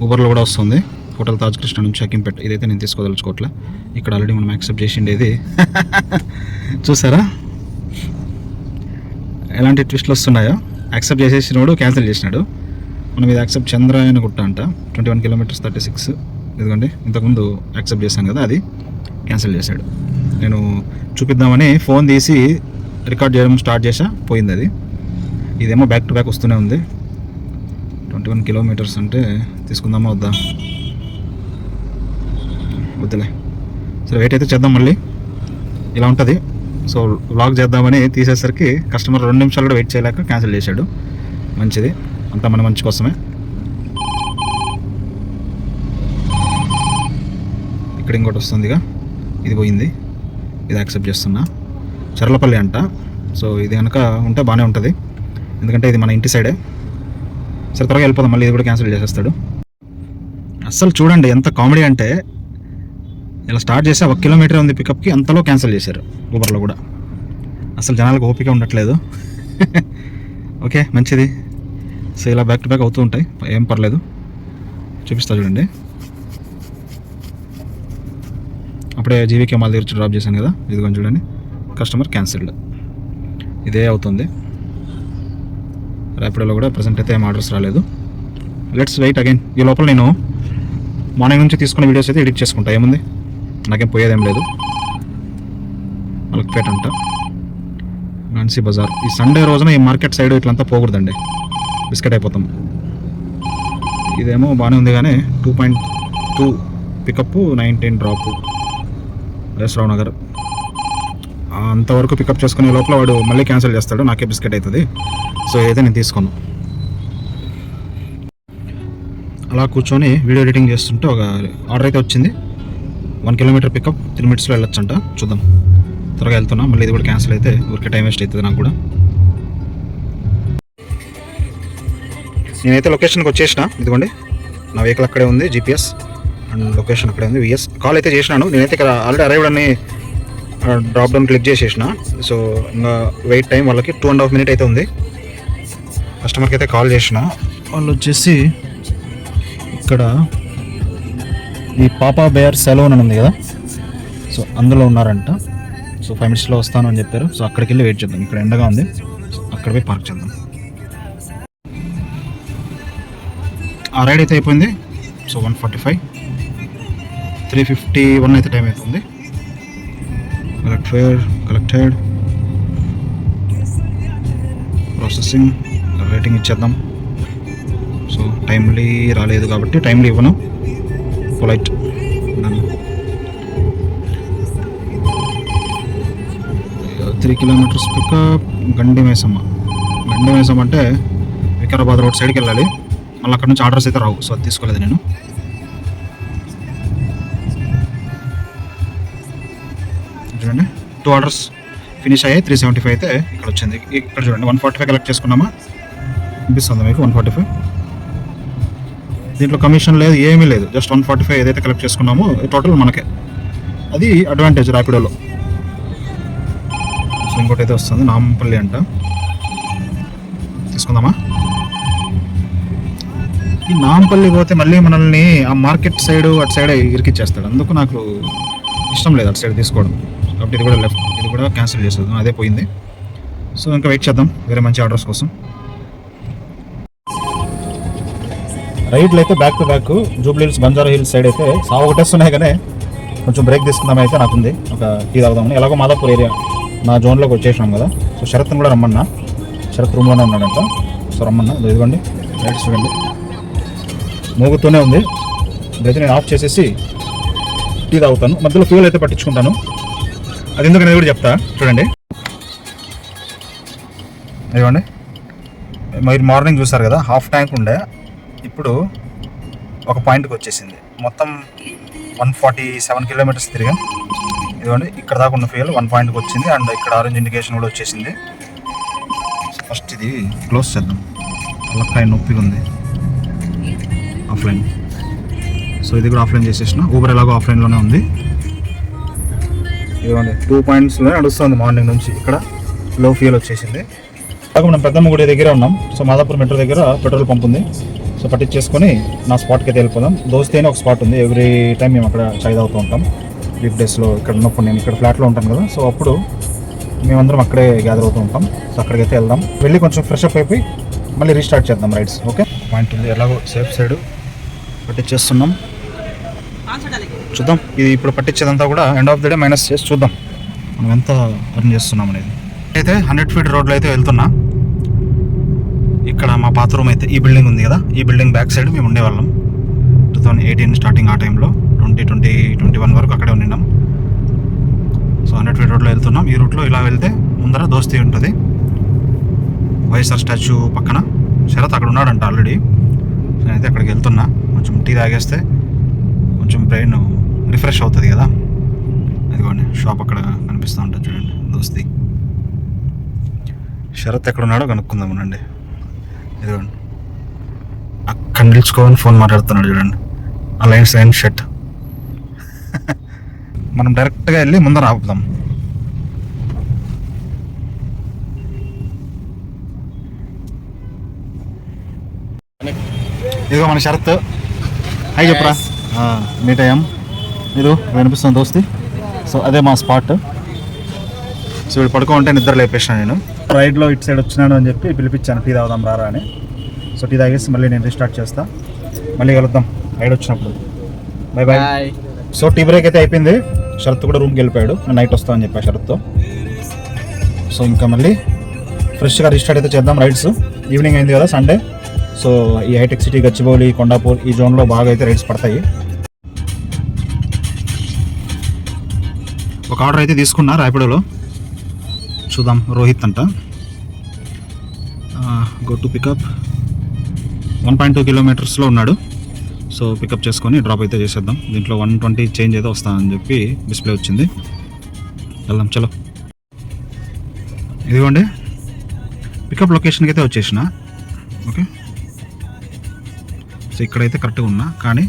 ఊబర్లో కూడా వస్తుంది. హోటల్ తాజ్ కృష్ణ నుంచి అకింపేట్. ఇదైతే నేను తీసుకోదలుచుకోవట్లే. ఇక్కడ ఆల్రెడీ మనం యాక్సెప్ట్ చేసిండేది. చూసారా ఎలాంటి ట్విస్ట్లు వస్తున్నాయో. యాక్సెప్ట్ చేసేసినోడు క్యాన్సిల్ చేసినాడు. మనం ఇది యాక్సెప్ట్ చంద్రాయన గుట్ట అంట, 21 kilometers 36. ఇదిగోండి, ఇంతకుముందు యాక్సెప్ట్ చేశాను కదా, అది క్యాన్సిల్ చేశాడు. నేను చూపిద్దామని ఫోన్ తీసి రికార్డ్ చేయడం స్టార్ట్ చేసా, పోయింది అది. ఇదేమో బ్యాక్ టు బ్యాక్ వస్తూనే ఉంది. 21 kilometers అంటే తీసుకుందామా వద్దా? వద్దులే, సరే వెయిట్ అయితే చేద్దాం. మళ్ళీ ఇలా ఉంటుంది. సో వ్లాగ్ చేద్దామని తీసేసరికి కస్టమర్ 2 నిమిషాలు కూడా వెయిట్ చేయలేక క్యాన్సిల్ చేశాడు. మంచిది, అంతా మన మంచి కోసమే. ఇక్కడ ఇంకోటి వస్తుందిగా, ఇది పోయింది. ఇది యాక్సెప్ట్ చేస్తున్నా. చర్లపల్లి అంట. సో ఇది కనుక ఉంటే బాగానే ఉంటుంది, ఎందుకంటే ఇది మన ఇంటి సైడే. సరే త్వరగా వెళ్ళిపోదాం. మళ్ళీ ఇది కూడా క్యాన్సిల్ చేసేస్తాడు. అస్సలు చూడండి ఎంత కామెడీ అంటే, ఇలా స్టార్ట్ చేసి 1 kilometer ఉంది పికప్కి, అంతలో క్యాన్సిల్ చేశారు. ఊబర్లో కూడా అసలు జనాలకు ఓపిక ఉండట్లేదు. ఓకే, మంచిది. సో ఇలా బ్యాక్ టు బ్యాక్ అవుతూ ఉంటాయి, ఏం పర్లేదు. చూపిస్తా చూడండి. అప్పుడే జీవీకే మాల్ దగ్గర డ్రాప్ చేశాను కదా, ఇదిగోండి చూడండి, కస్టమర్ క్యాన్సిల్డ్. ఇదే అవుతుంది. ర్యాపిడోలో కూడా ప్రజెంట్ అయితే ఏం ఆర్డర్స్ రాలేదు. Let's wait again. ఈ లోపల నేను మార్నింగ్ నుంచి తీసుకున్న వీడియోస్ అయితే ఎడిట్ చేసుకుంటా. ఏముంది, నాకేం పోయేదేం లేదు. మలక్పేట అంట, నాన్సీ బజార్. ఈ సండే రోజున ఈ మార్కెట్ సైడ్ ఇట్లంతా పోకూడదండి, బిస్కెట్ అయిపోతాం. ఇదేమో బాగానే ఉంది, కానీ 2.2 పికప్ 19 డ్రాప్. రావు నగర్ అంతవరకు పికప్ చేసుకునే లోపల వాడు మళ్ళీ క్యాన్సిల్ చేస్తాడు, నాకే బిస్కెట్ అవుతుంది. సో అయితే నేను తీసుకోను. అలా కూర్చొని వీడియో ఎడిటింగ్ చేస్తుంటే ఒక ఆర్డర్ అయితే వచ్చింది. 1 kilometer పికప్ 3 minutesలో వెళ్ళొచ్చంట. చూద్దాం, త్వరగా వెళ్తున్నా. మళ్ళీ ఇది కూడా క్యాన్సిల్ అయితే ఊరికే టైం వేస్ట్ అవుతుంది నాకు కూడా. నేనైతే లొకేషన్కి వచ్చేసిన. ఇదిగోండి, నా వెహికల్ అక్కడే ఉంది, జీపీఎస్ అండ్ లొకేషన్ అక్కడే ఉంది. విఎస్ కాల్ అయితే చేసినాను. నేనైతే ఇక్కడ ఆల్రెడీ అరైవ్డ్ అని డ్రాప్ డౌన్ క్లిక్ చేసేసిన. సో ఇంకా వెయిట్ టైం వాళ్ళకి 2.5 minutes అయితే ఉంది. కస్టమర్కి అయితే కాల్ చేసిన. వాళ్ళు వచ్చేసి ఇక్కడ ఈ పాపా బేర్ సెలూన్ అని ఉంది కదా, సో అందులో ఉన్నారంట. సో 5 minutesలో వస్తాను అని చెప్పారు. సో అక్కడికి వెళ్ళి వెయిట్ చేద్దాం. ఇక్కడ ఎండగా ఉంది, అక్కడ పోయి పార్క్ చేద్దాం. ఆ రైడ్ అయితే అయిపోయింది. సో 1:45, 3:51 అయితే టైం అవుతుంది. కలెక్టెడ్, ప్రాసెసింగ్, రేటింగ్ ఇచ్చేద్దాం. సో టైమ్లీ రాలేదు కాబట్టి టైమ్లీ ఇవ్వను, పొలైట్. 3 kilometers పికప్ గండి మైసమ్మ. అంటే వికారాబాద్ రోడ్ సైడ్కి వెళ్ళాలి. మళ్ళీ అక్కడ నుంచి ఆర్డర్స్ అయితే రావు. సో అది తీసుకోలేదు నేను. చూడండి, 2 orders ఫినిష్ అయ్యాయి. 375 అయితే ఇక్కడ వచ్చింది. ఇక్కడ చూడండి 145 కలెక్ట్ చేసుకున్నామా, అనిపిస్తుంది మీకు 145. దీంట్లో కమిషన్ లేదు, ఏమీ లేదు. జస్ట్ 145 ఏదైతే కలెక్ట్ చేసుకున్నామో టోటల్ మనకే. అది అడ్వాంటేజ్ ర్యాపిడోలో. సో ఇంకోటి అయితే వస్తుంది, నాంపల్లి అంట. చేసుకుందామా? ఈ నాంపల్లి పోతే మళ్ళీ మనల్ని ఆ మార్కెట్ సైడ్ అటు సైడ్ ఇరికిచ్చేస్తాడు. అందుకు నాకు ఇష్టం లేదు అటు సైడ్ తీసుకోవడం. కాబట్టి ఇది కూడా లెఫ్ట్, ఇది కూడా క్యాన్సిల్ చేసేద్దాం. అదే పోయింది. సో ఇంకా వెయిట్ చేద్దాం వేరే మంచి ఆర్డర్స్ కోసం. రైట్లు అయితే back to back Jubilee hills Banjara hills side అయితే సాగు ఒకటేస్తున్నాయి, కానీ కొంచెం బ్రేక్ తీసుకుందాం అయితే నాకుంది. ఒక టీ తాగుదామని. ఎలాగో మాదాపూర్ ఏరియా నా జోన్లోకి వచ్చేసినాం కదా. సో శరత్ని కూడా రమ్మన్నా. శరత్ రూమ్లోనే ఉన్నాడంట. సో రమ్మన్నా. ఇదిగోండి రైట్ చూడండి, మోగుతూనే ఉంది. ఇదైతే నేను ఆఫ్ చేసేసి టీ తాగుతాను. మధ్యలో ఫ్యూల్ అయితే పట్టించుకుంటాను. అది ఎందుకు నేను కూడా చెప్తా చూడండి. ఇదిగోండి, మీరు మార్నింగ్ చూసారు కదా, హాఫ్ ట్యాంక్ ఉండే, ఇప్పుడు ఒక పాయింట్కి వచ్చేసింది. మొత్తం 147 కిలోమీటర్స్ తిరిగా. ఇదిగోండి, ఇక్కడ దాకా ఉన్న ఫ్యూయల్ 1 పాయింట్కి వచ్చింది. అండ్ ఇక్కడ ఆరెంజ్ ఇండికేషన్ కూడా వచ్చేసింది. ఫస్ట్ ఇది క్లోజ్ చేద్దాం. లక్కాయ నొప్పిగా ఉంది. ఆఫ్లైన్. సో ఇది కూడా ఆఫ్లైన్ చేసేసిన. ఊబర్ ఎలాగో ఆఫ్లైన్లోనే ఉంది. ఇదిగోండి 2 పాయింట్స్లోనే నడుస్తుంది మార్నింగ్ నుంచి. ఇక్కడ లో ఫ్యూయల్ వచ్చేసింది. అలాగే మనం పెద్దమ్మ గుడి దగ్గర ఉన్నాం. సో మాదాపూర్ మెట్రో దగ్గర పెట్రోల్ పంప్ ఉంది. సో పట్టించేసుకొని నా స్పాట్కి అయితే వెళ్ళిపోదాం. దోస్తే అని ఒక స్పాట్ ఉంది. ఎవ్రీ టైం మేము అక్కడ చాయ్ తాగుతూ ఉంటాం. వీక్ డేస్లో ఇక్కడ ఉన్నప్పుడు నేను ఇక్కడ ఫ్లాట్లో ఉంటాను కదా. సో అప్పుడు మేమందరం అక్కడే గ్యాదర్ అవుతూ ఉంటాం. సో అక్కడికైతే వెళ్దాం. వెళ్ళి కొంచెం ఫ్రెష్ అప్ అయిపోయి మళ్ళీ రీస్టార్ట్ చేద్దాం రైడ్స్. ఓకే, పాయింట్ ఉంది. ఎలాగో సేఫ్ సైడ్ పట్టించేస్తున్నాం. చూద్దాం. ఇది ఇప్పుడు పట్టించేదంతా కూడా end of the day minus చేసి చూద్దాం మనం ఎంత రన్ చేస్తున్నాం అనేది. అయితే 100 ఫీట్ రోడ్లో అయితే వెళ్తున్నా. ఇక్కడ మా పాత రూమ్ అయితే ఈ బిల్డింగ్ ఉంది కదా, ఈ బిల్డింగ్ బ్యాక్ సైడ్ మేము ఉండేవాళ్ళం. 2018 స్టార్టింగ్ ఆ టైంలో 2021 వరకు అక్కడే ఉన్నాం. సో 100 ఫీట్ రోడ్లో వెళ్తున్నాం. ఈ రూట్లో ఇలా వెళ్తే ముందర దోస్తీ ఉంటుంది, వైఎస్ఆర్ స్టాచ్యూ పక్కన. శరత్ అక్కడ ఉన్నాడంట ఆల్రెడీ. నేనైతే అక్కడికి వెళ్తున్నా. కొంచెం టీ తాగేస్తే కొంచెం బ్రెయిన్ రిఫ్రెష్ అవుతుంది కదా. ఇదిగోండి షాప్ అక్కడ కనిపిస్తూ ఉంటుంది చూడండి, దోస్తీ. శరత్ ఎక్కడున్నాడో కనుక్కుందామనండి. ఇదిగోండి అక్కడ నిల్చుకోని ఫోన్ మాట్లాడుతున్నాడు చూడండి. Alliance and shirt. మనం డైరెక్ట్గా వెళ్ళి ముందర ఆపుదాం. ఇదిగో మన షరత్. హాయ్ చెప్పరా. మీట్ అయ్యాం. మీరు వినిపిస్తుంది దోస్తి. సో అదే మా స్పాట్. సో వీడు పడుకోమంటే నిద్ర లేపేసాను నేను. రైడ్లో ఇటు సైడ్ వచ్చినాను అని చెప్పి పిలిపించాను, టీ తాగుదాం రారా అని. సో టీ తాగేసి మళ్ళీ నేను రీస్టార్ట్ చేస్తా. మళ్ళీ కలుద్దాం రైడ్ వచ్చినప్పుడు. Bye bye. So tea break అయితే అయిపోయింది. శరత్ కూడా రూమ్కి వెళ్ళిపోయాడు. నైట్ వస్తామని చెప్పా శరత్తో. సో ఇంకా మళ్ళీ ఫ్రెష్గా రీస్టార్ట్ అయితే చేద్దాం రైడ్స్. ఈవినింగ్ అయింది కదా సండే. సో ఈ హైటెక్ సిటీ, గచ్చిబౌలి, కొండాపూర్ ఈ జోన్లో బాగా అయితే రైడ్స్ పడతాయి. ఒక ఆర్డర్ అయితే తీసుకున్నా ర్యాపిడోలో. చూద్దాం. రోహిత్ అంట. Go to pick up. 1.2 కిలోమీటర్స్లో ఉన్నాడు. సో పికప్ చేసుకొని డ్రాప్ అయితే చేసేద్దాం. దీంట్లో 120 చేంజ్ అయితే వస్తానని చెప్పి డిస్ప్లే వచ్చింది. వెళ్దాం చలో. ఇదిగోండి పికప్ లొకేషన్కి అయితే వచ్చేసిన. ఓకే, సో ఇక్కడైతే కరెక్ట్గా ఉన్నా, కానీ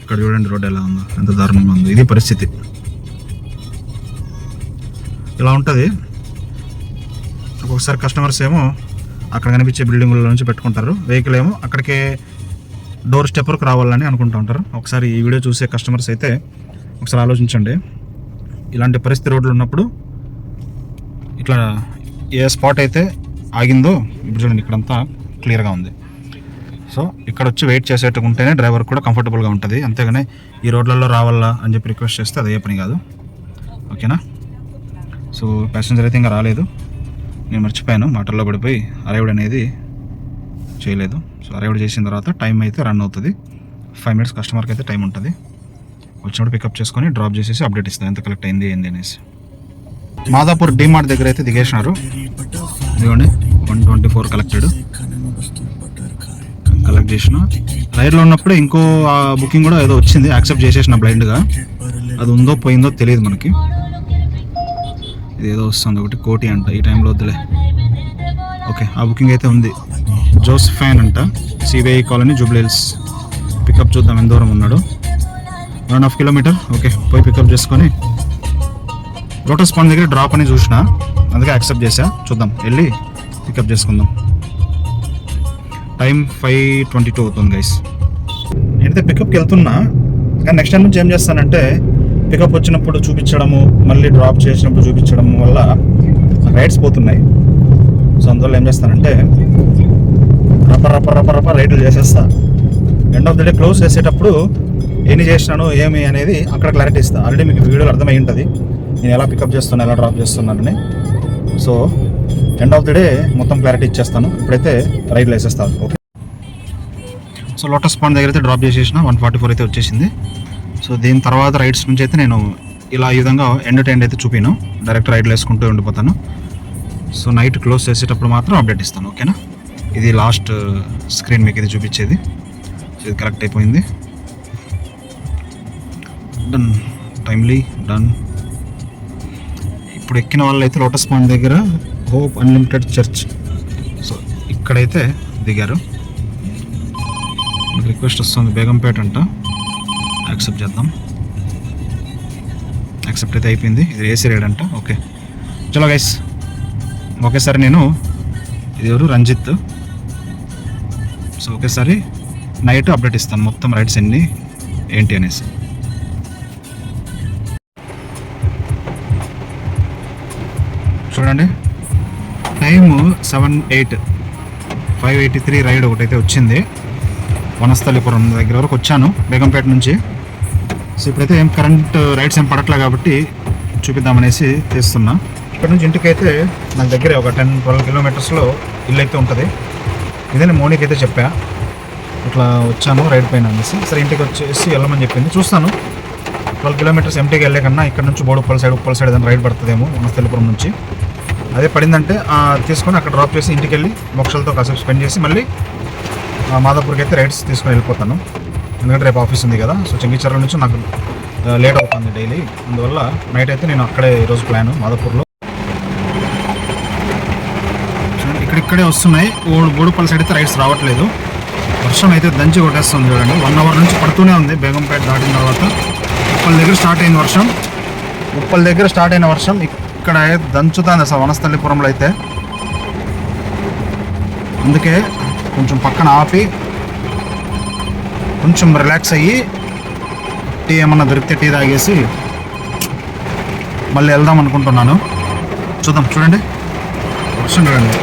ఇక్కడ చూడండి రోడ్ ఎలా ఉందో, ఎంత దారుణంగా ఉందో. ఇది పరిస్థితి. ఇలా ఉంటుంది. ఒక్కొక్కసారి కస్టమర్స్ ఏమో అక్కడ కనిపించే బిల్డింగుల నుంచి పెట్టుకుంటారు, వెహికల్ ఏమో అక్కడికే డోర్ స్టెప్ వరకు రావాలని అనుకుంటూ ఉంటారు. ఒకసారి ఈ వీడియో చూసే కస్టమర్స్ అయితే ఒకసారి ఆలోచించండి. ఇలాంటి పరిస్థితి రోడ్లు ఉన్నప్పుడు ఇట్లా ఏ స్పాట్ అయితే ఆగిందో ఇప్పుడు చూడండి, ఇక్కడంతా క్లియర్గా ఉంది. సో ఇక్కడ వచ్చి వెయిట్ చేసేట్టుకుంటేనే డ్రైవర్ కూడా కంఫర్టబుల్గా ఉంటుంది. అంతేగాని ఈ రోడ్లలో రావాలా అని చెప్పి రిక్వెస్ట్ చేస్తే అదే పని కాదు. ఓకేనా. సో ప్యాసింజర్ అయితే ఇంకా రాలేదు. నేను మర్చిపోయాను, మాటల్లో పడిపోయి అరైవ్డ్ అనేది చేయలేదు. సో అరైవ్డ్ చేసిన తర్వాత టైం అయితే రన్ అవుతుంది. 5 మినిట్స్ కస్టమర్కి అయితే టైం ఉంటుంది. వచ్చినప్పుడు పికప్ చేసుకొని డ్రాప్ చేసేసి అప్డేట్ ఇస్తాను ఎంత కలెక్ట్ అయింది ఏంది అనేసి. మాదాపూర్ డిమార్ట్ దగ్గర అయితే దిగేసినారు. ఇదిగోండి 124 కలెక్టెడ్. కలెక్ట్ చేసిన. రైడ్లో ఉన్నప్పుడే ఇంకో బుకింగ్ కూడా ఏదో వచ్చింది, యాక్సెప్ట్ చేసేసిన బ్లైండ్గా. అది ఉందో పోయిందో తెలియదు మనకి. ఇది ఏదో వస్తుంది ఒకటి, కోటి అంట. ఈ టైంలో వద్దులే. ఓకే, ఆ బుకింగ్ అయితే ఉంది. జోసెఫైన్ అంట, CBI colony, Jubilee Hills. Pickup చూద్దాం ఎంత దూరం ఉన్నాడు. 1.5 కిలోమీటర్. ఓకే, పోయి పికప్ చేసుకొని లోటస్ పాండ్ దగ్గర డ్రాప్ అని చూసిన, అందుకే యాక్సెప్ట్ చేసా. చూద్దాం, వెళ్ళి పికప్ చేసుకుందాం. టైం 5:22 అవుతుంది గైస్. నేనైతే పికప్కి వెళ్తున్నా, కానీ నెక్స్ట్ టైం నుంచి ఏం చేస్తానంటే పికప్ వచ్చినప్పుడు చూపించడము, మళ్ళీ డ్రాప్ చేసినప్పుడు చూపించడం వల్ల రైడ్స్ పోతున్నాయి. సో అందువల్ల ఏం చేస్తానంటే రప్ప రైడ్లు చేసేస్తా. End of the day close చేసేటప్పుడు ఎన్ని చేసినాను ఏమి అనేది అక్కడ క్లారిటీ ఇస్తా. ఆల్రెడీ మీకు వీడియోలో అర్థమై ఉంటుంది నేను ఎలా పికప్ చేస్తున్నాను, ఎలా డ్రాప్ చేస్తున్నానని. So end of the day మొత్తం క్లారిటీ ఇచ్చేస్తాను. ఇప్పుడైతే రైడ్లు వేసేస్తాను. ఓకే. సో లోటస్ పాండ్ దగ్గర అయితే డ్రాప్ చేసేసిన 144 అయితే వచ్చేసింది. సో దీని తర్వాత రైడ్స్ నుంచి అయితే నేను ఇలా ఈ విధంగా ఎండ్ టు ఎండ్ అయితే చూపిను, డైరెక్ట్ రైడ్లు వేసుకుంటూ ఉండిపోతాను. సో నైట్ క్లోజ్ చేసేటప్పుడు మాత్రం అప్డేట్ ఇస్తాను. ఓకేనా. ఇది లాస్ట్ స్క్రీన్ మీకు ఇది చూపించేది. సో ఇది కరెక్ట్ అయిపోయింది. Done, timely done. ఇప్పుడు ఎక్కిన వాళ్ళు అయితే లోటస్ పాండ్ దగ్గర హోప్ అన్లిమిటెడ్ చర్చ్, సో ఇక్కడైతే దిగారు. మీకు రిక్వెస్ట్ వస్తుంది బేగంపేట అంట, యాక్సెప్ట్ చేద్దాం. యాక్సెప్ట్ అయితే అయిపోయింది. ఇది ఏసీ రైడ్ అంట. ఓకే చలో గైస్. ఒకేసారి నేను ఇది ఎవరు రంజిత్. సో ఒకేసారి నైట్ అప్డేట్ ఇస్తాను మొత్తం రైడ్స్ ఎన్ని ఏంటి అనేసి. చూడండి టైము 7:08, 5:83 రైడ్ ఒకటైతే వచ్చింది. వనస్థలిపురం దగ్గర వరకు వచ్చాను బేగంపేట నుంచి. సో ఇప్పుడైతే ఏం కరెంట్ రైడ్స్ ఏం పడట్లే కాబట్టి చూపిద్దామనేసి తీస్తున్నా. ఇక్కడ నుంచి ఇంటికి అయితే నాకు దగ్గరే ఒక 10-12 కిలోమీటర్స్లో ఇల్లు అయితే ఉంటుంది. ఇదే నేను మోనీకి అయితే చెప్పా ఇట్లా వచ్చాను రైడ్ పైన అనేసి. సరే ఇంటికి వచ్చేసి వెళ్ళమని చెప్పింది. చూస్తాను 12 కిలోమీటర్స్ ఎంటీకి వెళ్ళే కన్నా ఇక్కడ నుంచి ఉప్పల్ సైడ్ ఏదైనా రైడ్ పడుతుందేమో వనస్థలిపురం నుంచి. అదే పడిందంటే తీసుకొని అక్కడ డ్రాప్ చేసి ఇంటికి వెళ్ళి మోక్షలతో కాసేపు స్పెండ్ చేసి మళ్ళీ మాదాపూర్కి అయితే రైడ్స్ తీసుకొని వెళ్ళిపోతాను. ఎందుకంటే రేపు ఆఫీస్ ఉంది కదా. సో చెంగిచెర్ల నుంచి నాకు లేట్ అవుతుంది డైలీ. అందువల్ల నైట్ అయితే నేను అక్కడే ఈరోజు ప్లాన్ మాదాపూర్లో. ఇక్కడే వస్తున్నాయి. బోడుపల్లి సైడ్ అయితే రైడ్స్ రావట్లేదు. వర్షం అయితే దంచి కొట్టేస్తుంది చూడండి. 1 అవర్ నుంచి పడుతూనే ఉంది. బేగంపేట దాటిన తర్వాత ఉప్పల్ దగ్గర స్టార్ట్ అయిన వర్షం ఇక్కడ దంచుతుంది అసలు వనస్థలిపురంలో అయితే. అందుకే కొంచెం పక్కన ఆపి కొంచెం రిలాక్స్ అయ్యి టీ ఏమన్నా దొరికితే టీ తాగేసి మళ్ళీ వెళ్దాం అనుకుంటున్నాను. చూద్దాం. చూడండి వర్షం చూడండి,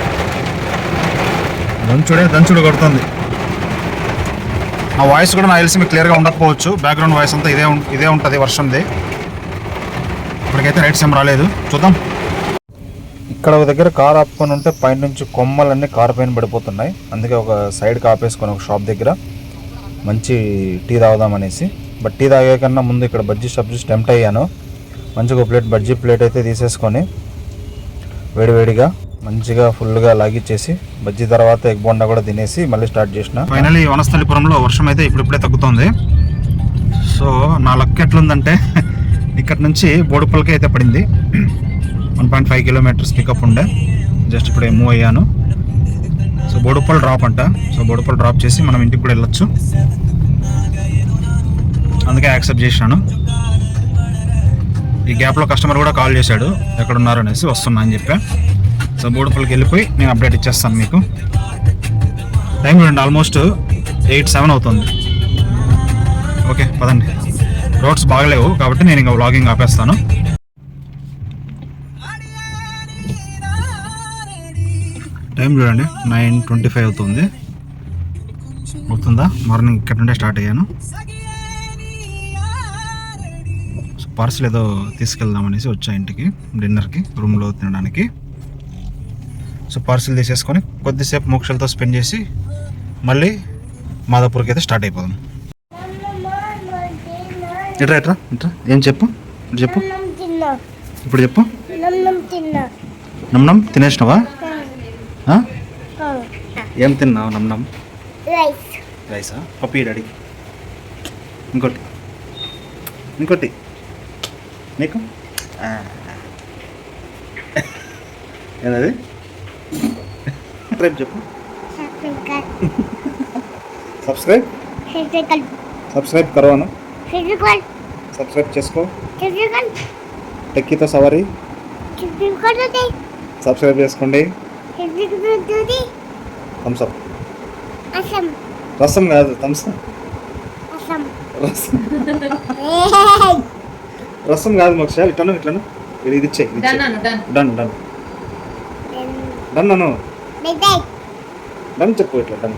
దంచుడు కొడుతుంది. ఆ వాయిస్ కూడా నాకు తెలిసి మీకు క్లియర్గా ఉండకపోవచ్చు. బ్యాక్గ్రౌండ్ వాయిస్ అంతా ఇదే ఉంటుంది వర్షంది. ఇప్పటికైతే రైట్స్ ఏం రాలేదు. చూద్దాం. ఇక్కడ ఒక దగ్గర కార్ ఆపుకొని ఉంటే పైన నుంచి కొమ్మలన్నీ కార్ పైన పడిపోతున్నాయి. అందుకే ఒక సైడ్కి ఆపేసుకొని ఒక షాప్ దగ్గర మంచి టీ తాగుదామనేసి. బట్ టీ తాగే కన్నా ముందు ఇక్కడ బజ్జీ షాప్ చూసి టెంప్ట్ అయ్యాను. మంచిగా ఒక బజ్జీ ప్లేట్ అయితే తీసేసుకొని వేడివేడిగా మంచిగా ఫుల్గా లాగిచ్చేసి బజ్జీ తర్వాత ఎగ్ బొండా కూడా తినేసి మళ్ళీ స్టార్ట్ చేసిన. ఫైనలీ వనస్థలిపురంలో వర్షం అయితే ఇప్పుడిప్పుడే తగ్గుతుంది. సో నా లక్ ఎట్లుందంటే ఇక్కడ నుంచి బోడుపల్లికి అయితే పడింది. 1.5 కిలోమీటర్స్ పికప్ ఉండే. జస్ట్ ఇప్పుడే మూవ్ అయ్యాను. సో బోడుపల్లి డ్రాప్ అంట. సో బోడుపల్లి డ్రాప్ చేసి మనం ఇంటికి కూడా వెళ్ళొచ్చు. అందుకే యాక్సెప్ట్ చేసినాను. ఈ గ్యాప్లో కస్టమర్ కూడా కాల్ చేశాడు ఎక్కడున్నారు అనేసి. వస్తున్నా అని చెప్పా. సో బోడుపల్లికి వెళ్ళిపోయి నేను అప్డేట్ ఇచ్చేస్తాను మీకు. టైం చూడండి ఆల్మోస్ట్ 8-7 అవుతుంది. ఓకే పదండి. రోడ్స్ బాగలేవు కాబట్టి నేను ఇంకా వ్లాగింగ్ ఆపేస్తాను. టైం చూడండి 9:25 అవుతుంది. గుర్తుందా? మార్నింగ్ ఇక్కడ నుండే స్టార్ట్ అయ్యాను. సో పార్సల్ ఏదో తీసుకెళ్దామనేసి వచ్చా ఇంటికి డిన్నర్కి, రూమ్లో తినడానికి. సో పార్సల్ తీసేసుకొని కొద్దిసేపు మోక్షలతో స్పెండ్ చేసి మళ్ళీ మాదాపూర్కి అయితే స్టార్ట్ అయిపోదాం. ఎట్రా ఏం చెప్పు ఇప్పుడు చెప్పు. నమ్నం తినేసినావా? ఏం తిన్నావు? నమ్నం రైసా? పప్పి డాడీకి. ఇంకోటి నీకు ఏదది? చెప్పు. సబ్స్క్రైబ్ కరో అను. సబ్స్క్రైబ్ చేసుకో. టెక్కీతో సవారీ సబ్స్క్రైబ్ చేసుకోండి. Thumbs up. Asam. రసం కాదు థమ్సప్. Asam. రసం రసం కాదు మోక్ష. ఇట్లను ఇది ఇచ్చే. డన్ నన్ను డన్ చెప్పు. ఇట్లా డన్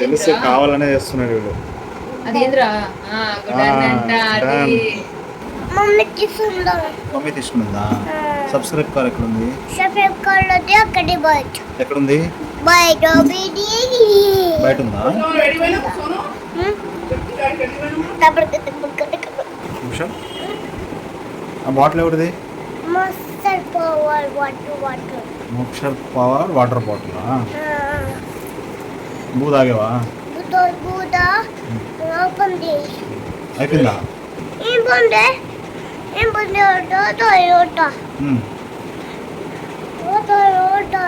తెలుసు కావాలనే చేస్తున్నాడు వీడు. Mummy tisunda. మమ్మీ తీసుకున్నదా? సబ్స్క్రైబ్ కార్ ఎక్కడుంది? Subscribe kallodi akkadi bite. ఎక్కడుంది? Bite obidi. బయట ఉందా? నిమిషం. ఆ బాటిల్ ఎవరిది? Monster power water. Monster power water bottle. బూ తాగేవా? Buddha. Open this. అయిపోయిందా? Toyota. Toyota. Toyota.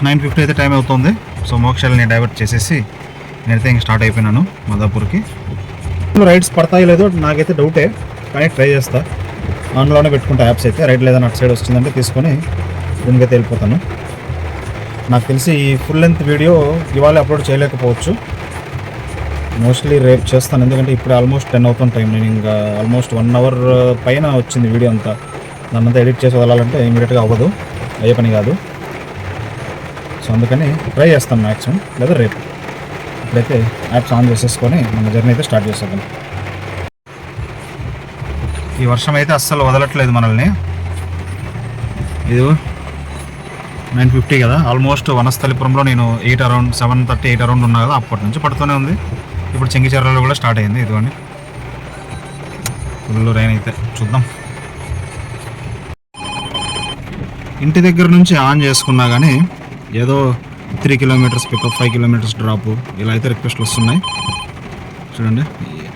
9:50 అయితే టైం అవుతుంది. సో మోక్షాలని డైవర్ట్ చేసేసి నేనైతే ఇంక స్టార్ట్ అయిపోయినాను మాదాపూర్కి. రైడ్స్ పడతాయి లేదో నాకైతే డౌటే, కానీ ట్రై చేస్తా. ఆన్లోనే పెట్టుకుంటా యాప్స్ అయితే. రైడ్ లేదని అటు సైడ్ వస్తుందంటే తీసుకొని రూమ్కి అయితే వెళ్ళిపోతాను. నాకు తెలిసి ఈ ఫుల్ లెంత్ వీడియో ఇవాళ అప్లోడ్ చేయలేకపోవచ్చు, మోస్ట్లీ రేపు చేస్తాను. ఎందుకంటే ఇప్పుడు ఆల్మోస్ట్ 10 అవుతుంది టైం. నేను ఇంకా ఆల్మోస్ట్ 1 అవర్ పైన వచ్చింది వీడియో అంతా. దాన్నంతా ఎడిట్ చేసి వదలాలంటే ఇమీడియట్గా అవ్వదు, అయ్యే పని కాదు. సో అందుకని ట్రై చేస్తాను మ్యాక్సిమం, లేదా రేపు. ఇప్పుడైతే యాప్స్ ఆన్ చేసేసుకొని మన జర్నీ అయితే స్టార్ట్ చేసేద్దాం. ఈ వర్షం అయితే అస్సలు వదలట్లేదు మనల్ని. ఇది 9:50 కదా, ఆల్మోస్ట్ వనస్థలిపురంలో నేను 7:30 8 అరౌండ్ ఉన్నా కదా, అప్పటి నుంచి పడుతూనే ఉంది. ఇప్పుడు చెంగిచెర్లలో కూడా స్టార్ట్ అయింది. ఇదిగోండి ఫుల్ రైన్ అయితే. చూద్దాం. ఇంటి దగ్గర నుంచి ఆన్ చేసుకున్నా కానీ ఏదో 3 కిలోమీటర్స్ పికప్, 5 కిలోమీటర్స్ డ్రాప్, ఇలా అయితే రిక్వెస్ట్లు వస్తున్నాయి చూడండి.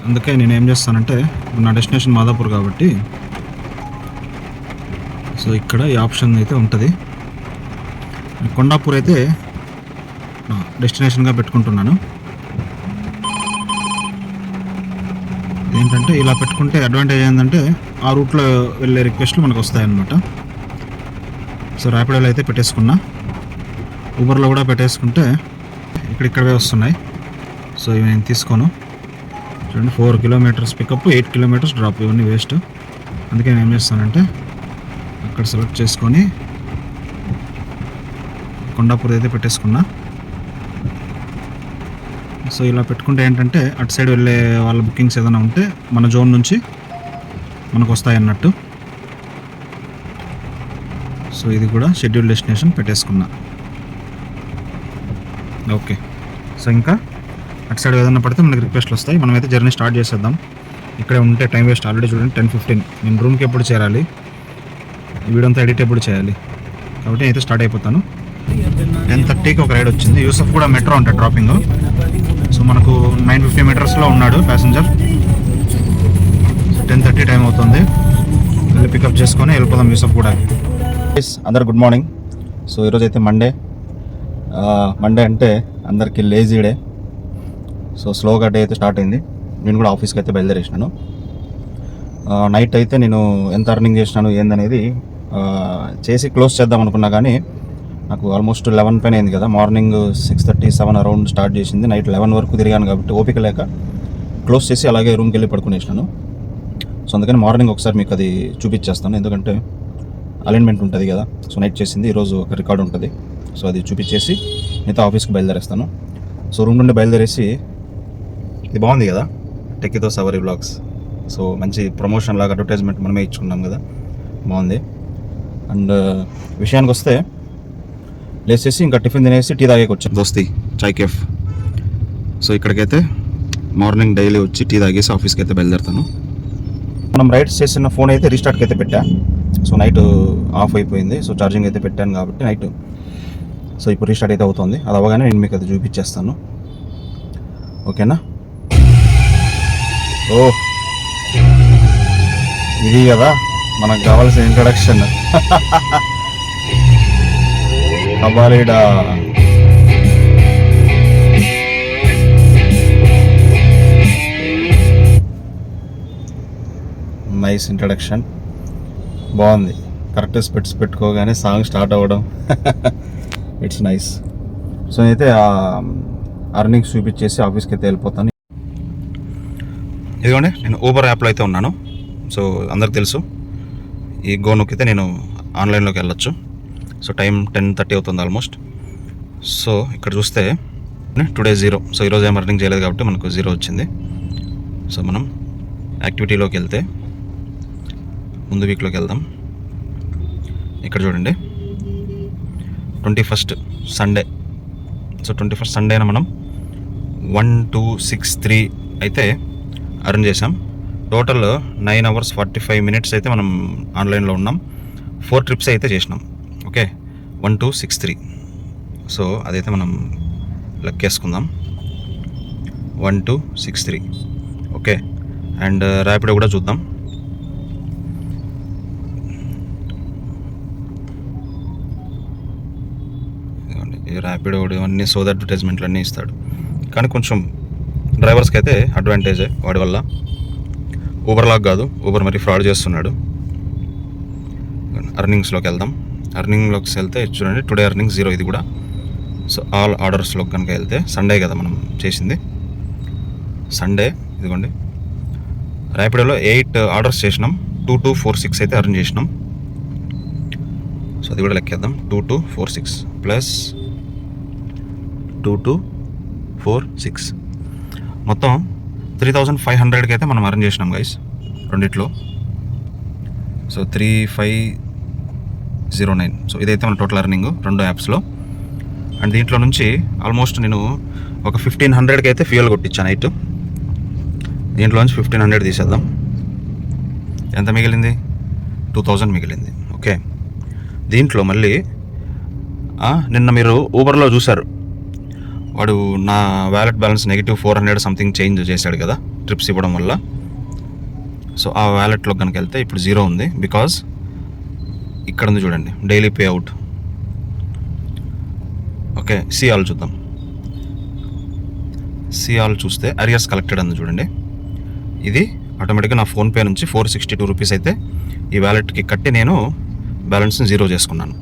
అందుకే నేను ఏం చేస్తానంటే, నా డెస్టినేషన్ మాదాపూర్ కాబట్టి సో ఇక్కడ ఈ ఆప్షన్ అయితే ఉంటుంది. కొండాపూర్ అయితే డెస్టినేషన్గా పెట్టుకుంటున్నాను. ఏంటంటే ఇలా పెట్టుకుంటే అడ్వాంటేజ్ ఏంటంటే ఆ రూట్లో వెళ్ళే రిక్వెస్ట్లు మనకు వస్తాయన్నమాట. సో ర్యాపిడోలో అయితే పెట్టేసుకున్నా, ఊబర్లో కూడా పెట్టేసుకుంటే ఇక్కడే వస్తున్నాయి. సో ఇవి నేను తీసుకోను. చూడండి 4 కిలోమీటర్స్ పికప్, 8 కిలోమీటర్స్ డ్రాప్, ఇవన్నీ వేస్ట్. అందుకే నేను ఏం చేస్తానంటే అక్కడ సెలెక్ట్ చేసుకొని కొండాపూర్ అయితే పెట్టేసుకున్నా. సో ఇలా పెట్టుకుంటే ఏంటంటే అటు సైడ్ వెళ్ళే వాళ్ళ బుకింగ్స్ ఏదైనా ఉంటే మన జోన్ నుంచి మనకు వస్తాయి అన్నట్టు. సో ఇది కూడా షెడ్యూల్ డెస్టినేషన్ పెట్టేసుకున్నా. ఓకే. సో ఇంకా అటు సైడ్ ఏదైనా పడితే మనకి రిక్వెస్ట్లు వస్తాయి. మనమైతే జర్నీ స్టార్ట్ చేసేద్దాం. ఇక్కడే ఉంటే టైం వేస్ట్. ఆల్రెడీ చూడండి 10:15. నేను రూమ్కి ఎప్పుడు చేరాలి, ఈ వీడియో అంతా ఎడిట్ ఎప్పుడు చేయాలి, కాబట్టి అయితే స్టార్ట్ అయిపోతాను. 10:30కి ఒక రైడ్ వచ్చింది. యూసఫ్ కూడా మెట్రో ఉంటుంది డ్రాపింగ్. సో మనకు 950 మీటర్స్లో ఉన్నాడు ప్యాసింజర్. 10:30 టైం అవుతుంది. వెళ్ళి పికప్ చేసుకొని వెళ్ళిపోదాం యూసఫ్ కూడా. అందరు గుడ్ మార్నింగ్. సో ఈరోజు అయితే మండే అంటే అందరికీ లేజీ డే. సో స్లోగా డే అయితే స్టార్ట్ అయింది. నేను కూడా ఆఫీస్కి అయితే బయలుదేరేసినాను. నైట్ అయితే నేను ఎంత అర్నింగ్ చేసినాను ఏందనేది చేసి క్లోజ్ చేద్దాం అనుకున్నా, కానీ నాకు ఆల్మోస్ట్ 11 పైన అయింది కదా. మార్నింగ్ 6:30 7 అరౌండ్ స్టార్ట్ చేసింది. నైట్ 11 వరకు తిరిగాను కాబట్టి ఓపిక లేక క్లోజ్ చేసి అలాగే రూమ్కి వెళ్ళి పడుకునేసినాను. సో అందుకని మార్నింగ్ ఒకసారి మీకు అది చూపించేస్తాను, ఎందుకంటే అలైన్మెంట్ ఉంటుంది కదా. సో నైట్ చేసింది, ఈరోజు ఒక రికార్డ్ ఉంటుంది. సో అది చూపించేసి మిగతా ఆఫీస్కి బయలుదేరేస్తాను. సో రూమ్ నుండి బయలుదేరేసి, ఇది బాగుంది కదా టెక్కీతో సవరీ బ్లాగ్స్. సో మంచి ప్రమోషన్ లాగా అడ్వర్టైజ్మెంట్ మనమే ఇచ్చుకున్నాం కదా, బాగుంది. అండ్ విషయానికి వస్తే లేచేసి ఇంకా టిఫిన్ తినేసి టీ తాగేకి వచ్చాను దోస్తి చాయ్ కేఫ్. సో ఇక్కడికైతే మార్నింగ్ డైలీ వచ్చి టీ తాగేసి ఆఫీస్కి అయితే బయలుదేరుతాను. మనం రైడ్స్ చేసిన ఫోన్ అయితే రీస్టార్ట్కి అయితే పెట్టా. సో నైట్ ఆఫ్ అయిపోయింది. సో ఛార్జింగ్ అయితే పెట్టాను కాబట్టి నైట్. సో ఇప్పుడు రీస్టార్ట్ అయితే అవుతుంది. అది అవ్వగానే నేను మీకు అది చూపించేస్తాను, ఓకేనా. ఓ ఇది కదా మనకు కావాల్సిన ఇంట్రడక్షన్. కబాలీడా నైస్ ఇంట్రడక్షన్, బాగుంది. కరెక్ట్ స్పెట్స్ పెట్టుకోగానే సాంగ్ స్టార్ట్ అవ్వడం ఇట్స్ నైస్. సో అయితే అర్నింగ్స్ చూపించేసి ఆఫీస్కి అయితే వెళ్ళిపోతాను. ఇదిగోండి నేను ఊబర్ యాప్లో అయితే ఉన్నాను. సో అందరికి తెలుసు ఈ గో నొక్కితే నేను ఆన్లైన్లోకి వెళ్ళొచ్చు. సో టైం 10:30 అవుతుంది ఆల్మోస్ట్. సో ఇక్కడ చూస్తే టుడే 0. సో ఈరోజు ఏం అర్నింగ్ చేయలేదు కాబట్టి మనకు 0 వచ్చింది. సో మనం యాక్టివిటీలోకి వెళ్తే ముందు వీక్లోకి వెళ్దాం. ఇక్కడ చూడండి 21st సండే. సో 21st సండేన మనం 1263 అయితే అర్న్ చేసాం. టోటల్ 9 hours 45 minutes అయితే మనం ఆన్లైన్లో ఉన్నాం. 4 trips అయితే చేసినాం. ఓకే, 1263. సో అదైతే మనం లెక్కేసుకుందాం. 1263. ఓకే, అండ్ ర్యాపిడో కూడా చూద్దాం. ఈ ర్యాపిడో ఇవన్నీ సోద అడ్వర్టైజ్మెంట్లు అన్నీ ఇస్తాడు, కానీ కొంచెం డ్రైవర్స్కి అయితే అడ్వాంటేజే వాడి వల్ల. ఊబర్ లాగా కాదు, ఊబర్ మరి ఫ్రాడ్ చేస్తున్నాడు. అర్నింగ్స్లోకి వెళ్దాం. అర్నింగ్లోకి వెళ్తే చూడండి టుడే అర్నింగ్ 0 ఇది కూడా. సో ఆల్ ఆర్డర్స్లోకి కనుక వెళ్తే సండే కదా మనం చేసింది, సండే ఇదిగోండి ర్యాపిడోలో 8 ఆర్డర్స్ చేసినాం. 2246 అయితే అర్న్ చేసినాం. సో అది కూడా లెక్కేద్దాం. 2246 ప్లస్ 2246 మొత్తం 3500కి అయితే మనం అర్న్ చేసినాం గైస్ రెండిట్లో. సో 3509. సో ఇదైతే మన టోటల్ అర్నింగ్ 2 యాప్స్లో. అండ్ దీంట్లో నుంచి ఆల్మోస్ట్ నేను ఒక 1500కి అయితే ఫ్యూయల్ కొట్టించాను నైట్. దీంట్లో నుంచి 1500 తీసేద్దాం. ఎంత మిగిలింది? 2000 మిగిలింది. ఓకే, దీంట్లో మళ్ళీ నిన్న మీరు ఊబర్లో చూశారు, వాడు నా వ్యాలెట్ బ్యాలెన్స్ -400 సంథింగ్ చేంజ్ చేశాడు కదా ట్రిప్స్ ఇవ్వడం వల్ల. సో ఆ వ్యాలెట్లో కనుక వెళ్తే ఇప్పుడు 0 ఉంది. బికాజ్ ఇక్కడ ఉంది చూడండి డైలీ పే అవుట్. ఓకే, సిఆల్ చూద్దాం. సిఆల్ చూస్తే అరియర్స్ కలెక్టెడ్ అంది చూడండి. ఇది ఆటోమేటిక్గా నా ఫోన్పే నుంచి 462 రూపీస్ అయితే ఈ వ్యాలెట్కి కట్టి నేను బ్యాలెన్స్ని 0 చేసుకున్నాను.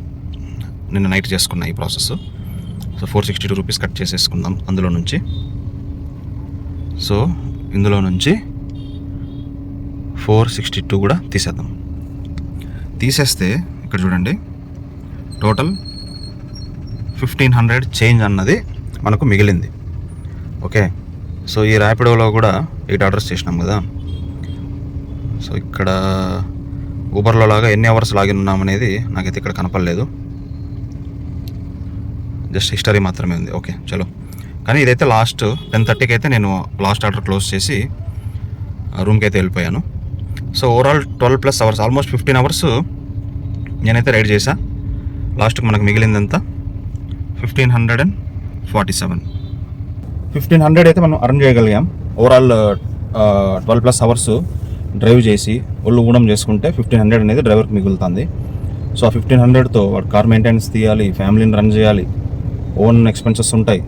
నిన్న నైట్ చేసుకున్నా ఈ ప్రాసెస్. సో 462 రూపీస్ కట్ చేసేసుకుందాం అందులో నుంచి. సో ఇందులో నుంచి 462 కూడా తీసేద్దాం. తీసేస్తే ఇక్కడ చూడండి టోటల్ 1500 చేంజ్ అన్నది మనకు మిగిలింది. ఓకే, సో ఈ ర్యాపిడోలో కూడా 8 ఆర్డర్స్ చేసినాం కదా. సో ఇక్కడ ఊబర్లో లాగా ఎన్ని అవర్స్ లాగిన్ ఉన్నామనేది నాకైతే ఇక్కడ కనపడలేదు, జస్ట్ హిస్టరీ మాత్రమే ఉంది. ఓకే చలో, కానీ ఇదైతే లాస్ట్ 10:30కి అయితే నేను లాస్ట్ ఆర్డర్ క్లోజ్ చేసి రూమ్కి అయితే వెళ్ళిపోయాను. So overall 12+ hours, almost 15 hours నేనైతే రైడ్ చేశా. లాస్ట్కి మనకు మిగిలిందంతా 1547. 1500 అయితే మనం అర్న్ చేయగలిగాం. ఓవరాల్ 12+ అవర్స్ డ్రైవ్ చేసి ఒళ్ళు ఊనం చేసుకుంటే 1500 అనేది డ్రైవర్కి మిగులుతుంది. సో ఆ 1500తో వాడు కార్ మెయింటెనెన్స్ తీయాలి, ఫ్యామిలీని రన్ చేయాలి, ఓన్ ఎక్స్పెన్సెస్ ఉంటాయి,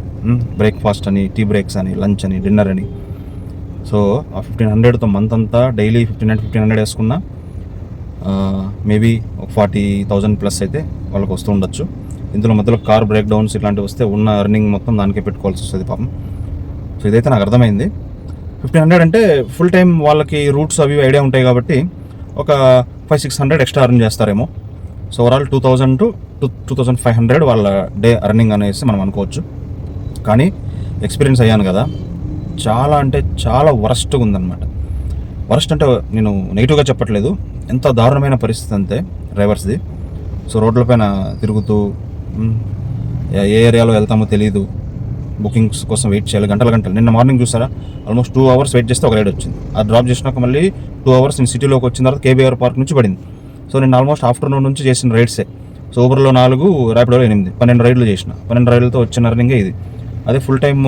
బ్రేక్ఫాస్ట్ అని, టీ బ్రేక్స్ అని, లంచ్ అని, డిన్నర్ అని. సో ఆ 1500తో మంత్ అంతా డైలీ 1500 వేసుకున్నా మేబీ 40,000+ అయితే వాళ్ళకి వస్తూ ఉండొచ్చు. ఇందులో మధ్యలో కార్ బ్రేక్ డౌన్స్ ఇట్లాంటివి వస్తే ఉన్న ఎర్నింగ్ మొత్తం దానికే పెట్టుకోవాల్సి వస్తుంది పాపం. సో ఇదైతే నాకు అర్థమైంది. 1500 అంటే ఫుల్ టైం వాళ్ళకి రూట్స్ అవి ఐడియా ఉంటాయి కాబట్టి ఒక 500-600 ఎక్స్ట్రా అర్న్ చేస్తారేమో. సో ఓవరాల్ 2000 to 2500 వాళ్ళ డే అర్నింగ్ అనేసి మనం అనుకోవచ్చు. కానీ ఎక్స్పీరియన్స్ అయ్యాను కదా, చాలా అంటే చాలా వరస్ట్గా ఉందన్నమాట. వరస్ట్ అంటే నేను నెగిటివ్గా చెప్పట్లేదు, ఎంత దారుణమైన పరిస్థితి అంతే డ్రైవర్స్ది. సో రోడ్లపైన తిరుగుతూ ఏ ఏరియాలో వెళ్తామో తెలియదు, బుకింగ్స్ కోసం వెయిట్ చేయాలి గంటలు. నిన్న మార్నింగ్ చూసారా, ఆల్మోస్ట్ 2 hours వెయిట్ చేస్తే ఒక రైడ్ వచ్చింది. అది డ్రాప్ చేసినాక మళ్ళీ 2 hours నేను సిటీలోకి వచ్చిన తర్వాత కేబీఆర్ పార్క్ నుంచి పడింది. సో నేను ఆల్మోస్ట్ ఆఫ్టర్నూన్ నుంచి చేసిన రైడ్సే. సో ఊబర్లో 4, ర్యాపిడోలో 8, 12 రైడ్లు చేసిన. 12 రైడ్లతో వచ్చిన అర్నింగే ఇది. అదే ఫుల్ టైమ్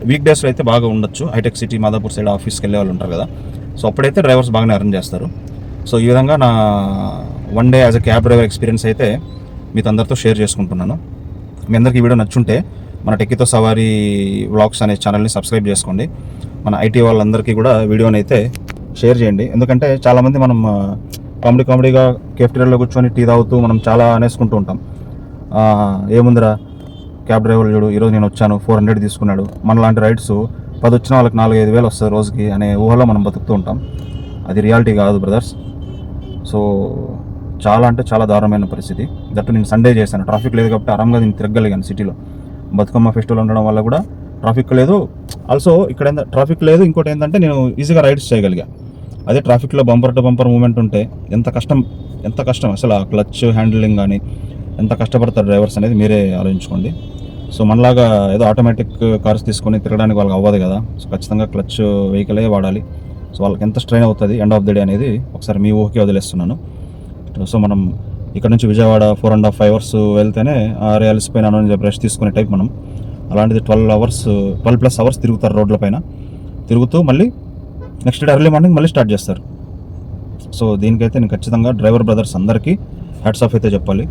వీక్ డేస్లో అయితే బాగా ఉండొచ్చు. హైటెక్ సిటీ, మాదాపూర్ సైడ్ ఆఫీస్కి వెళ్ళే వాళ్ళు ఉంటారు కదా, సో అప్పుడైతే డ్రైవర్స్ బాగానే అర్న్ చేస్తారు. సో ఈ విధంగా నా 1 day as a cab driver experience అయితే మీతో అందరితో షేర్ చేసుకుంటున్నాను. మీ అందరికీ ఈ వీడియో నచ్చుంటే మన టెక్కీతో సవారీ వ్లాగ్స్ అనే ఛానల్ని సబ్స్క్రైబ్ చేసుకోండి. మన ఐటీ వాళ్ళందరికీ కూడా వీడియోని అయితే షేర్ చేయండి. ఎందుకంటే చాలామంది మనం కామెడీగా కేఫ్టీరియాలో కూర్చొని టీ తాగుతూ మనం చాలా అనేసుకుంటూ ఉంటాం. ఏముందిరా క్యాబ్ డ్రైవర్ చూడు, ఈరోజు నేను వచ్చాను 400 తీసుకున్నాడు, మనలాంటి రైడ్స్ 10 వచ్చిన వాళ్ళకి 4-5 వేలు వస్తుంది రోజుకి అనే ఊహలో మనం బతుకుతూ ఉంటాం. అది రియాలిటీ కాదు బ్రదర్స్. సో చాలా అంటే చాలా దారుణమైన పరిస్థితి. దట్టు నేను సండే చేశాను, ట్రాఫిక్ లేదు కాబట్టి ఆరాంగా నేను తిరగలిగాను సిటీలో. బతుకమ్మ ఫెస్టివల్ ఉండడం వల్ల కూడా ట్రాఫిక్ లేదు. ఆల్సో ఇక్కడ ట్రాఫిక్ లేదు, ఇంకోటి ఏంటంటే నేను ఈజీగా రైడ్స్ చేయగలిగా. అదే ట్రాఫిక్లో బంపర్ టు బంపర్ మూమెంట్ ఉంటే ఎంత కష్టం అసలు. ఆ క్లచ్ హ్యాండిలింగ్ కానీ ఎంత కష్టపడతారు డ్రైవర్స్ అనేది మీరే ఆలోచించుకోండి. సో మనలాగా ఏదో ఆటోమేటిక్ కార్స్ తీసుకొని తిరగడానికి వాళ్ళకి అవ్వదు కదా. సో ఖచ్చితంగా క్లచ్ వెహికలే వాడాలి. సో వాళ్ళకి ఎంత స్ట్రెయిన్ అవుతుంది ఎండ్ ఆఫ్ ది డే అనేది ఒకసారి మీ ఊహకే వదిలేస్తున్నాను. సో మనం ఇక్కడ నుంచి విజయవాడ 4.5 hours వెళ్తేనే అలసిపోయినాను అని చెప్పి రెస్ట్ తీసుకునే టైప్ మనం. అలాంటిది 12+ hours తిరుగుతారు రోడ్ల పైన. తిరుగుతూ మళ్ళీ నెక్స్ట్ డే ఎర్లీ మార్నింగ్ మళ్ళీ స్టార్ట్ చేస్తారు. సో దీనికైతే నేను ఖచ్చితంగా డ్రైవర్ బ్రదర్స్ అందరికీ హ్యాట్స్ ఆఫ్ అయితే చెప్పాలి.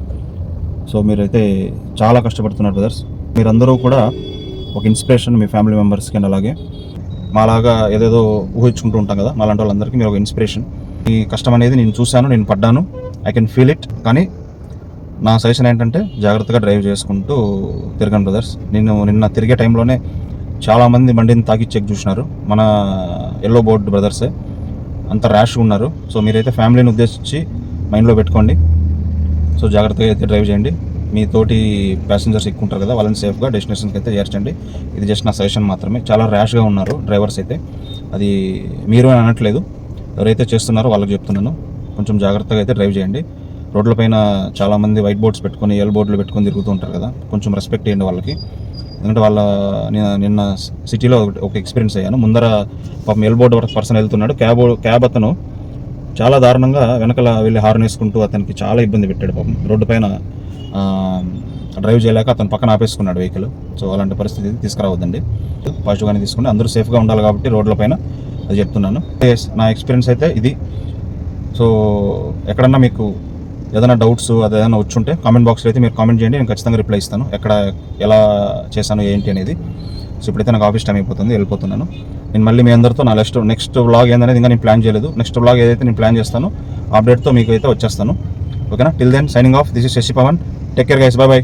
సో మీరైతే చాలా కష్టపడుతున్నారు బ్రదర్స్. మీరందరూ కూడా ఒక ఇన్స్పిరేషన్ మీ ఫ్యామిలీ మెంబర్స్కి. అండ్ అలాగే మాలాగా ఏదేదో ఊహించుకుంటూ ఉంటాం కదా, మాలాంటి వాళ్ళందరికీ మీరు ఒక ఇన్స్పిరేషన్. ఈ కష్టం అనేది నేను చూశాను, నేను పడ్డాను, ఐ కెన్ ఫీల్ ఇట్. కానీ నా సజెషన్ ఏంటంటే జాగ్రత్తగా డ్రైవ్ చేసుకుంటూ తిరగండి బ్రదర్స్. నేను నిన్న తిరిగే టైంలోనే చాలామంది బండిని తాకి చెక్ చూసినారు, మన ఎల్లో బోర్డ్ బ్రదర్సే. అంత ర్యాష్గా ఉన్నారు. సో మీరైతే ఫ్యామిలీని ఉద్దేశించి మైండ్లో పెట్టుకోండి. సో జాగ్రత్తగా అయితే డ్రైవ్ చేయండి. మీ తోటి ప్యాసింజర్స్ ఎక్కుంటారు కదా, వాళ్ళని సేఫ్గా డెస్టినేషన్కి అయితే చేర్చండి. ఇది జస్ట్ నా సజెషన్ మాత్రమే. చాలా ర్యాష్గా ఉన్నారు డ్రైవర్స్ అయితే. అది మీరు అని అనట్లేదు, ఎవరైతే చేస్తున్నారో వాళ్ళకి చెప్తున్నాను. కొంచెం జాగ్రత్తగా అయితే డ్రైవ్ చేయండి. రోడ్లపైన చాలామంది వైట్ బోర్డ్స్ పెట్టుకొని ఎల్ బోర్డులు పెట్టుకొని తిరుగుతూ ఉంటారు కదా, కొంచెం రెస్పెక్ట్ ఇవ్వండి వాళ్ళకి. ఎందుకంటే నిన్న సిటీలో ఒక ఎక్స్పీరియన్స్ అయ్యాను. ముందర పాపం ఎల్ బోర్డు పర్సన్ వెళ్తున్నాడు, క్యాబ్ అతను చాలా దారుణంగా వెనకాల వెళ్ళి హార్న్ వేసుకుంటూ అతనికి చాలా ఇబ్బంది పెట్టాడు పాపం. రోడ్డు పైన డ్రైవ్ చేయలేక అతను పక్కన ఆపేసుకున్నాడు వెహికల్. సో అలాంటి పరిస్థితి తీసుకురావద్దండి. పాజిటివ్గానే తీసుకుని అందరూ సేఫ్గా ఉండాలి కాబట్టి రోడ్ల పైన అది చెప్తున్నాను. నా ఎక్స్పీరియన్స్ అయితే ఇది. సో ఎక్కడన్నా మీకు ఏదైనా డౌట్స్ అది ఏదైనా వచ్చుంటే కామెంట్ బాక్స్లో అయితే మీరు కామెంట్ చేయండి, నేను ఖచ్చితంగా రిప్లై ఇస్తాను, ఎక్కడ ఎలా చేశాను ఏంటి అనేది. సో ఇప్పుడైతే నాకు ఆఫీస్ టైం అయిపోతుంది, వెళ్ళిపోతున్నాను. నేను మళ్ళీ మీ అందరితో నా నెక్స్ట్ వ్లాగ్ ఏందనేది ఇంకా నేను ప్లాన్ చేయలేదు. నెక్స్ట్ వ్లాగ్ ఏదైతే నేను ప్లాన్ చేస్తానో అప్డేట్తో మీకు అయితే వచ్చేస్తాను. ఓకేనా? Till then signing off. This is Sashi Pavan. Take care guys, bye.